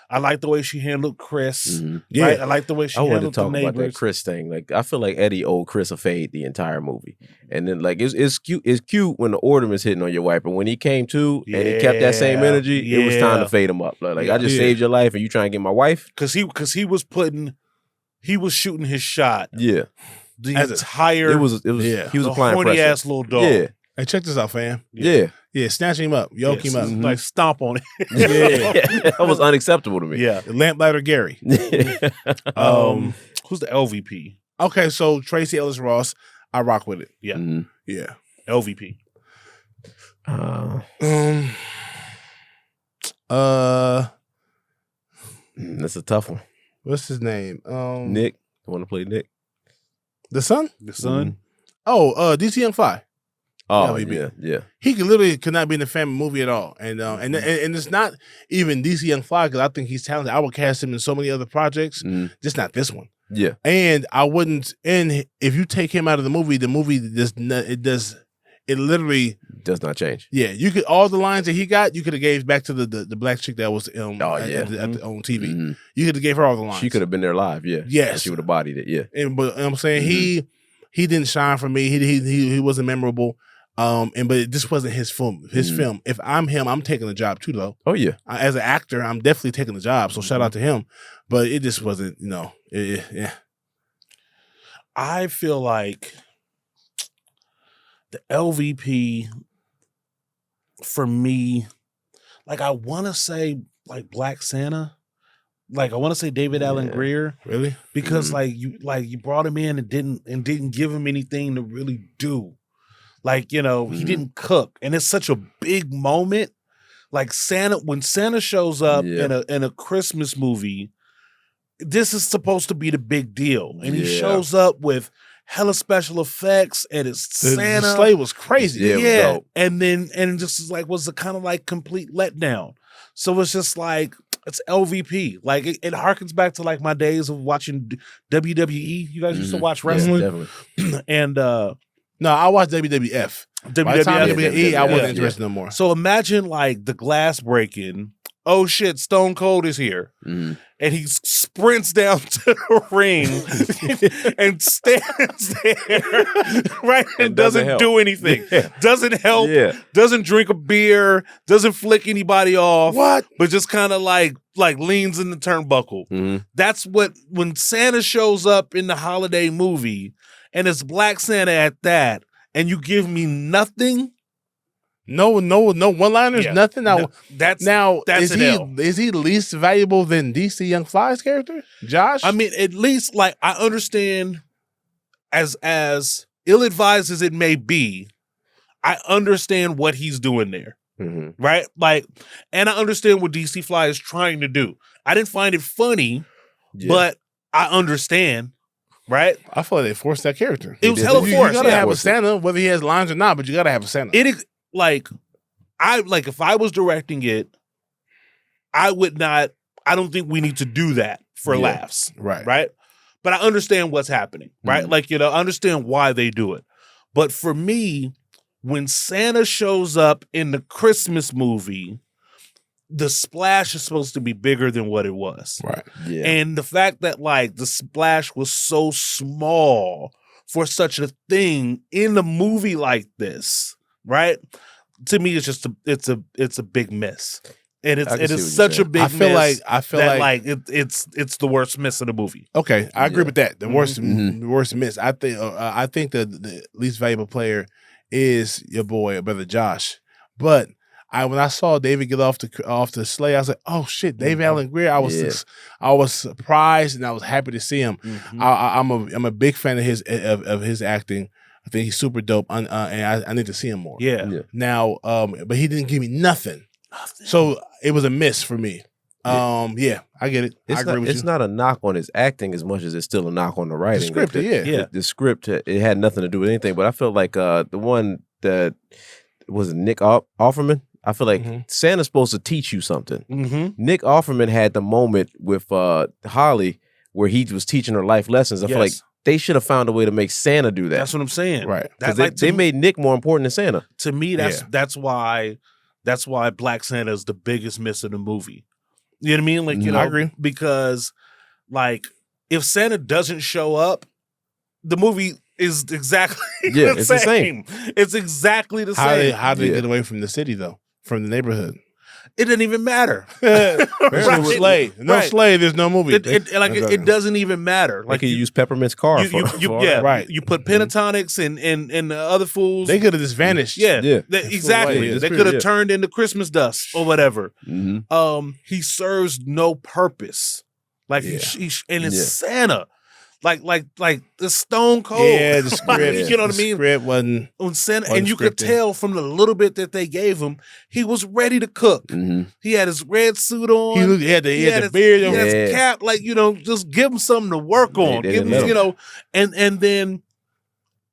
I like the way she handled Chris. Right? I like the way she handled the neighbors. I wanted to talk about that Chris thing. Like, I feel like Eddie owed Chris a fade the entire movie. And then, like, it's cute when the ornamen's hitting on your wife, but when he came to and he kept that same energy, it was time to fade him up. Like I just saved your life, and you trying to get my wife? Because he was shooting his shot. Yeah. The entire he was applying horny pressure. ass little dog. Yeah. Hey, check this out, fam. Yeah. Yeah, snatch him up. Yoke him up. Like stomp on it. Yeah. That was unacceptable to me. Yeah. Lamplighter Gary. Who's the LVP? Okay, so Tracee Ellis Ross, I rock with it. Yeah. Yeah. LVP. That's a tough one. What's his name? Nick. I want to play Nick. The son? The son? Oh, DC Young Fly. Oh, LVP. yeah. He could not be in the family movie at all, and it's not even DC Young Fly because I think he's talented. I would cast him in so many other projects, just not this one. Yeah, and I wouldn't. And if you take him out of the movie it literally does not change. Yeah, you could all the lines that he got, you could have gave back to the black chick that was on TV. You could have gave her all the lines. She could have been there live. Yeah, yes, she would have bodied it. Yeah, but I'm saying he didn't shine for me. He wasn't memorable. But this wasn't his film. Film. If I'm him, I'm taking the job too, though. Oh yeah. As an actor, I'm definitely taking the job. So shout out to him. But it just wasn't. Yeah. I feel like the LVP for me, like I want to say like Black Santa. Like I want to say David Allen Grier, really, because you brought him in and didn't give him anything to really do. Like, he didn't cook. And it's such a big moment. Like when Santa shows up in a Christmas movie, this is supposed to be the big deal. And he shows up with hella special effects and it's Santa. The sleigh was crazy. Yeah. And just like was a kind of like complete letdown. So it's just like it's LVP. Like it harkens back to like my days of watching WWE. You guys used to watch wrestling. Yeah, definitely. And no, I watched WWF. By the time WWE, I wasn't interested no more. So imagine like the glass breaking. Oh shit, Stone Cold is here. And he sprints down to the ring and stands there, right? And doesn't do anything. Yeah. Doesn't help. Yeah. Doesn't drink a beer. Doesn't flick anybody off. What? But just kind of like leans in the turnbuckle. That's when Santa shows up in the holiday movie, and it's Black Santa at that, and you give me nothing. No one-liners, nothing. Now, that's is he least valuable than DC Young Fly's character, Josh? I mean, at least like I understand, as ill-advised as it may be, I understand what he's doing there, right? Like, and I understand what DC Fly is trying to do. I didn't find it funny, but I understand. Right? I feel like they forced that character. It was hella forced. You gotta have a Santa, whether he has lines or not, but you gotta have a Santa. It is like if I was directing it, I don't think we need to do that for laughs. Right? But I understand what's happening, right? Like, I understand why they do it. But for me, when Santa shows up in the Christmas movie, the splash is supposed to be bigger than what it was. Right. Yeah. And the fact that like the splash was so small for such a thing in a movie like this, right? To me, it's just it's a big miss. And it is such a big miss. I feel like it's the worst miss of the movie. Okay, I agree with that. The worst miss. I think the least valuable player is your boy, brother Josh. But when I saw David get off the sleigh, I was like, "Oh shit, David Allen Grier!" I was surprised and I was happy to see him. I'm a big fan of his acting. I think he's super dope, and I need to see him more. Yeah. Now, but he didn't give me nothing, so it was a miss for me. I get it. I agree with you. It's not a knock on his acting as much as it's still a knock on the writing. The script, the script, it had nothing to do with anything. But I felt like the one that was Nick Offerman. I feel like Santa's supposed to teach you something. Nick Offerman had the moment with Holly where he was teaching her life lessons. I feel like they should have found a way to make Santa do that. That's what I'm saying. Right. Because they made Nick more important than Santa. To me, that's why Black Santa is the biggest miss of the movie. You know what I mean? Like, I agree. Because like if Santa doesn't show up, the movie is exactly the same. It's exactly the same. How did they get away from the city though? From the neighborhood? it didn't even matter. Right. Slay. No Slay, there's no movie. It doesn't even matter. Like you use Peppermint's car. Right. You put pentatonics and the other fools. They could have just vanished. Exactly. They could have turned into Christmas dust or whatever. He serves no purpose. Like it's Santa. Like the Stone Cold. Yeah, the script. You know what I mean? Script wasn't on Santa, and you could tell from the little bit that they gave him, he was ready to cook. He had his red suit on. He had the beard on. He had his cap. Like, just give him something to work on. Give him, and then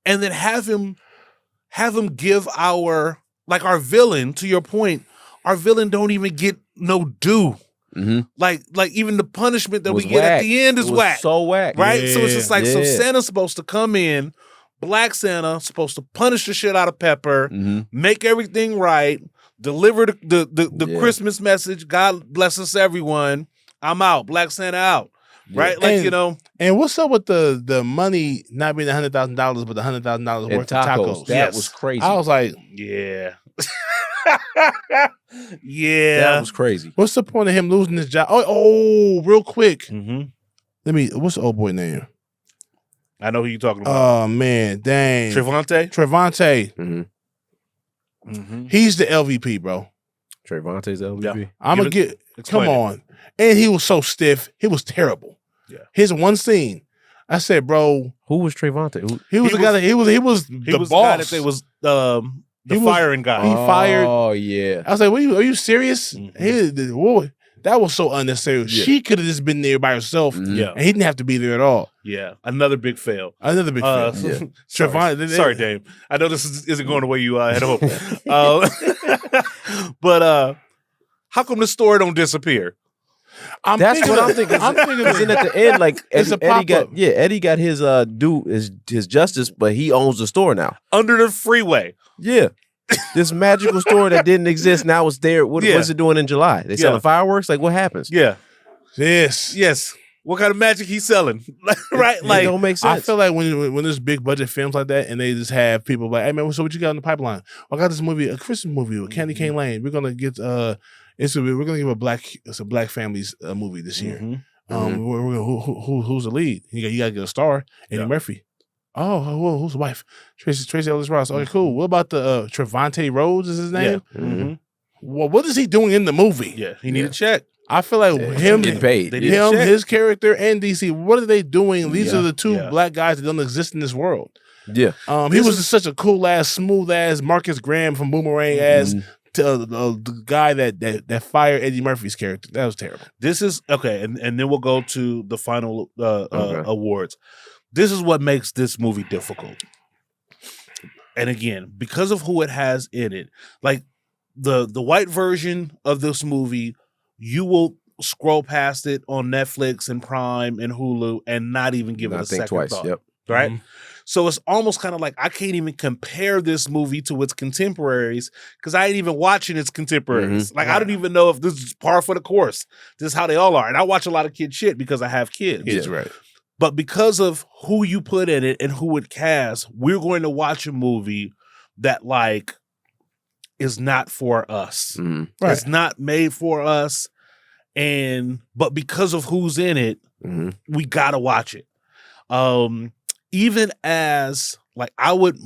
have him give our villain. To your point, our villain don't even get no due. Like even the punishment that we get at the end is whack. So whack, right? So it's just like so Santa's supposed to come in, Black Santa supposed to punish the shit out of Pepper, make everything right, deliver the Christmas message. God bless us, everyone. I'm out. Black Santa out. Right, And what's up with the money not being $100,000, but the $100,000 worth of tacos? That was crazy. I was like, yeah. That was crazy. What's the point of him losing his job? Oh, real quick. What's the old boy name? I know who you're talking about. Oh man, dang. Trevante. He's the LVP, bro. Trevante's LVP. Yeah. I'm gonna get. Come on. And he was so stiff. He was terrible. Yeah. His one scene. I said, bro. Who was Trevante? He was the guy that he was the boss. The guy that they was the firing guy. He fired. Oh yeah. I was like, are you serious? That was so unnecessary. Yeah. She could have just been there by herself. Yeah. And he didn't have to be there at all. Yeah. Another big fail. Sorry, Dave. I know this isn't going the way you had hoped. But how come the store don't disappear? That's what I'm thinking. I'm thinking at the end, like Eddie got his his justice, but he owns the store now under the freeway. Yeah, this magical store that didn't exist now is there. What's it doing in July? They selling fireworks? Like what happens? Yeah, yes. What kind of magic he's selling? Right? Like, it don't make sense. I feel like when there's big budget films like that, and they just have people like, hey man, so what you got in the pipeline? Well, I got this movie, a Christmas movie with Candy Cane Lane. We're gonna get we're gonna give some black families a movie this year. Who's the lead? You gotta get a star, Eddie Murphy. Oh, who's the wife? Tracee Ellis Ross. Okay, cool. What about the Trevante Rhodes is his name? Yeah. Well, what is he doing in the movie? Yeah, he need a check. I feel like him getting paid. His character, and DC. What are they doing? These are the two black guys that don't exist in this world. Yeah. He was just such a cool ass, smooth ass Marcus Graham from Boomerang as the guy that fired Eddie Murphy's character. That was terrible. This is okay, and then we'll go to the final awards. This is what makes this movie difficult. And again, because of who it has in it, like the white version of this movie, you will scroll past it on Netflix and Prime and Hulu and not even give it a second thought. Yep. Right? So it's almost kind of like I can't even compare this movie to its contemporaries because I ain't even watching its contemporaries. Like I don't even know if this is par for the course. This is how they all are. And I watch a lot of kid shit because I have kids. Yeah, right. But because of who you put in it and who it casts, we're going to watch a movie that like is not for us. Right. It's not made for us. But because of who's in it, we gotta watch it. Even as like I would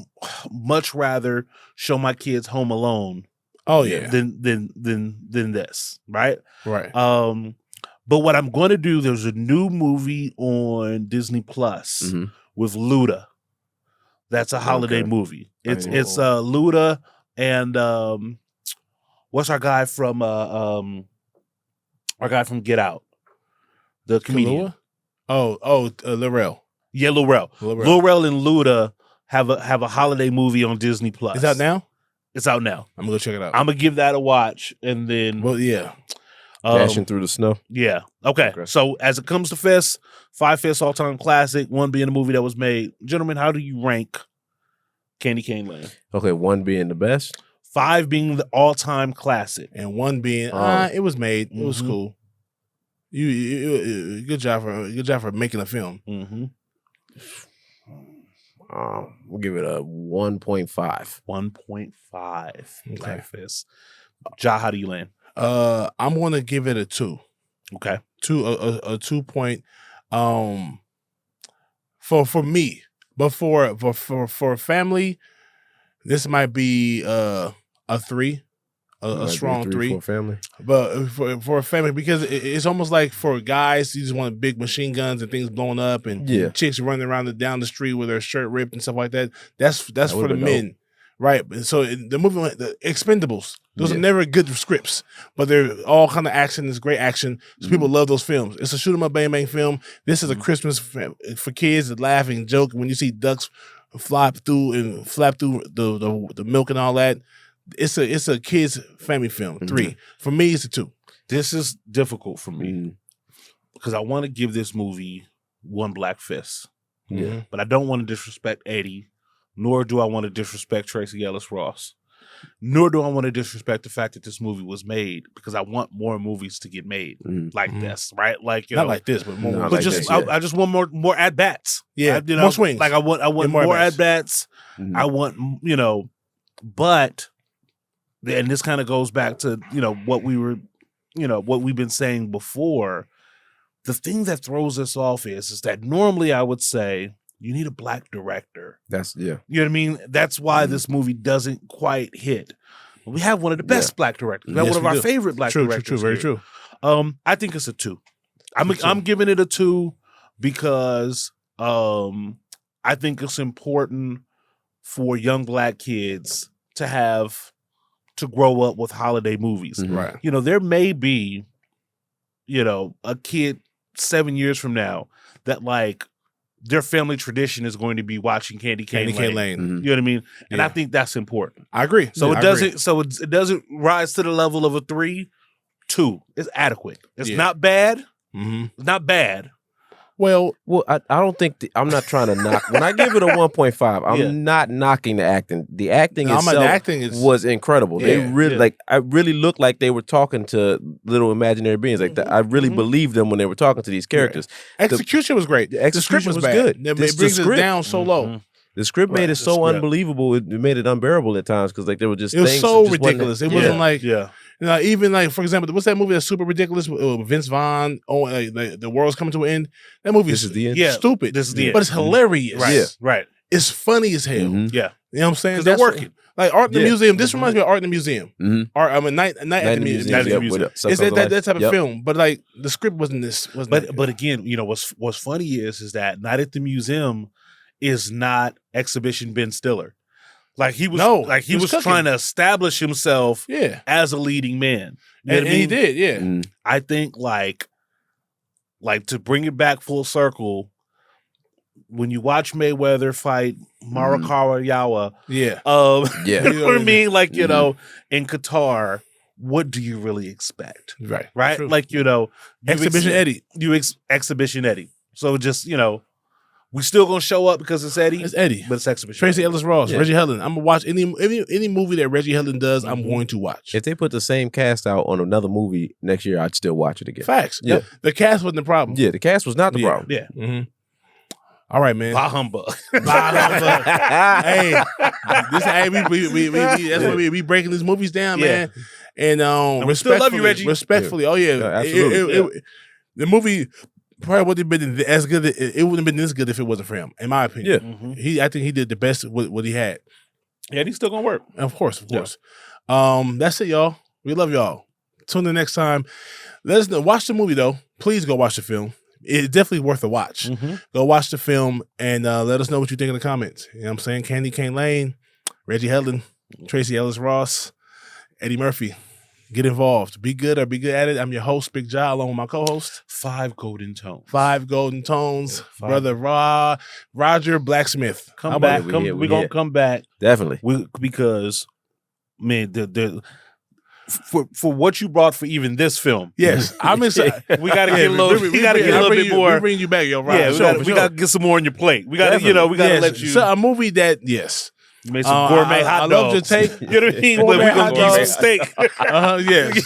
much rather show my kids Home Alone. Oh yeah. Than this, right? Right. But what I'm going to do, there's a new movie on Disney Plus with Luda. That's a holiday movie. It's Luda and what's our guy from Get Out, the comedian. Lil Yeah, Lil Rel and Luda have a holiday movie on Disney Plus. Is that now? It's out now. I'm gonna go check it out. I'm gonna give that a watch, and then dashing through the snow. Yeah. Okay. So as it comes to Fists, 5 Fists all-time classic, 1 being a movie that was made. Gentlemen, how do you rank Candy Cane Lane? Okay, 1 being the best, 5 being the all-time classic, and 1 being it was made. It was cool. You good job for making a film. We'll give it a 1.5. 1.5. Okay. Fists. Ja, how do you land? I'm gonna give it a 2. Okay. A 2 point. For me, but for family, this might be a 3. A strong 3 for a family, but for a family, because it's almost like for guys, you just want big machine guns and things blowing up and chicks running around down the street with their shirt ripped and stuff like that. That's for the men, right? So the movie, the Expendables, those are never good scripts, but they're all kind of action. It's great action, so people love those films. It's a shoot 'em up, bang bang film. This is a Christmas for kids to laugh and joke when you see ducks flap through the milk and all that. It's a kids family film. 3 for me. It's a 2. This is difficult for me because I want to give this movie 1 black fist. But I don't want to disrespect Eddie, nor do I want to disrespect Tracee Ellis Ross, nor do I want to disrespect the fact that this movie was made, because I want more movies to get made like this, right? Like not like this, but more. But like just this, I just want more at bats. Yeah, more swings. Like I want more at bats. I want but. And this kind of goes back to, what we've been saying before. The thing that throws us off is that normally I would say you need a black director. You know what I mean? That's why this movie doesn't quite hit. We have one of the best black directors. We have one of our favorite black directors. True, very true. I think it's a 2. I'm giving it a 2 because I think it's important for young black kids to grow up with holiday movies. Right. There may be, a kid 7 years from now that like their family tradition is going to be watching Candy Cane Lane. You know what I mean? And I think that's important. I agree. So it doesn't rise to the level of a 3. 2 is adequate. It's not bad. It's not bad. Well, I don't think I'm not trying to knock. When I give it a 1.5, I'm not knocking the acting. The acting itself was incredible. They really I really looked like they were talking to little imaginary beings. Like I really believed them when they were talking to these characters. Execution was great. The execution was good. It brings it down so low. The script made it so unbelievable. It made it unbearable at times because like there were just it was things so that just ridiculous. It wasn't like even like, for example, what's that movie that's super ridiculous? Vince Vaughn, the world's coming to an end. That movie is stupid. This is the end. But it's hilarious. Right. Right. It's funny as hell. Yeah. You know what I'm saying? Because they're working. Like Art in the Museum. This reminds me of Art in the Museum. Night at the Museum. It's that type of film. But like the script wasn't this. But again, what's funny is that Night at the Museum is not exhibition Ben Stiller. Like he was trying to establish himself as a leading man. And he did, I think like to bring it back full circle, when you watch Mayweather fight Marikawa Yawa, you know what I mean? Like, in Qatar, what do you really expect? Right? True. Like, Exhibition Eddie. Exhibition Eddie. So just, we still gonna show up because it's Eddie. It's Eddie, but it's exhibition. Tracee Ellis Ross, Reggie Hudlin. I'm gonna watch any movie that Reggie Hudlin does. I'm going to watch. If they put the same cast out on another movie next year, I'd still watch it again. Facts. Yeah, the cast wasn't the problem. Yeah, the cast was not the problem. Yeah. All right, man. Bah humbug. Hey, that's why we breaking these movies down, man. And we still love you, Reggie. Respectfully, absolutely. The movie probably wouldn't have been as good. It wouldn't have been this good if it wasn't for him, in my opinion. I think he did the best with what he had. Yeah, and he's still gonna work. Of course. That's it, y'all. We love y'all. Tune in next time. Let us know. Watch the movie though. Please go watch the film. It's definitely worth a watch. Go watch the film and let us know what you think in the comments. You know what I'm saying? Candy Cane Lane, Reggie Hudlin, Tracee Ellis Ross, Eddie Murphy. Get involved. Be good or be good at it. I'm your host, Big Ja, along with my co-host. 5 golden tones. 5 golden tones. Brother Roger BlakkSmyth. Come back. We're going to come back. Definitely. Because, man, for what you brought for even this film. Yes. I'm excited. We got to get a little bit more. We bring you back, yo, Roger. Yeah, we got to get some more on your plate. We got to, we got to let you. So a movie that, yes. You made some gourmet hot dogs. I love your take. You know what I mean? But we're going to give you some steak.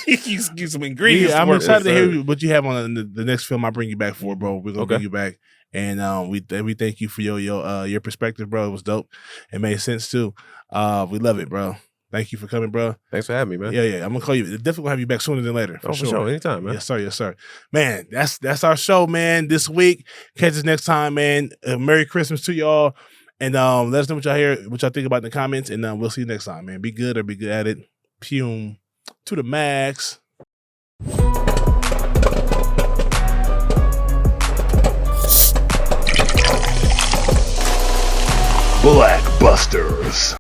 Yes. Give some ingredients. I'm excited to hear what you have on the next film I bring you back for, bro. We're going to bring you back. And we thank you for your perspective, bro. It was dope. It made sense, too. We love it, bro. Thank you for coming, bro. Thanks for having me, man. Yeah. I'm gonna call you. Definitely gonna have you back sooner than later. For sure. Anytime, man. Yes, sir. Man, that's our show, man. This week. Catch us next time, man. Merry Christmas to y'all. And let us know what y'all think about in the comments. And we'll see you next time, man. Be good or be good at it. Pume to the max. BlackBusters.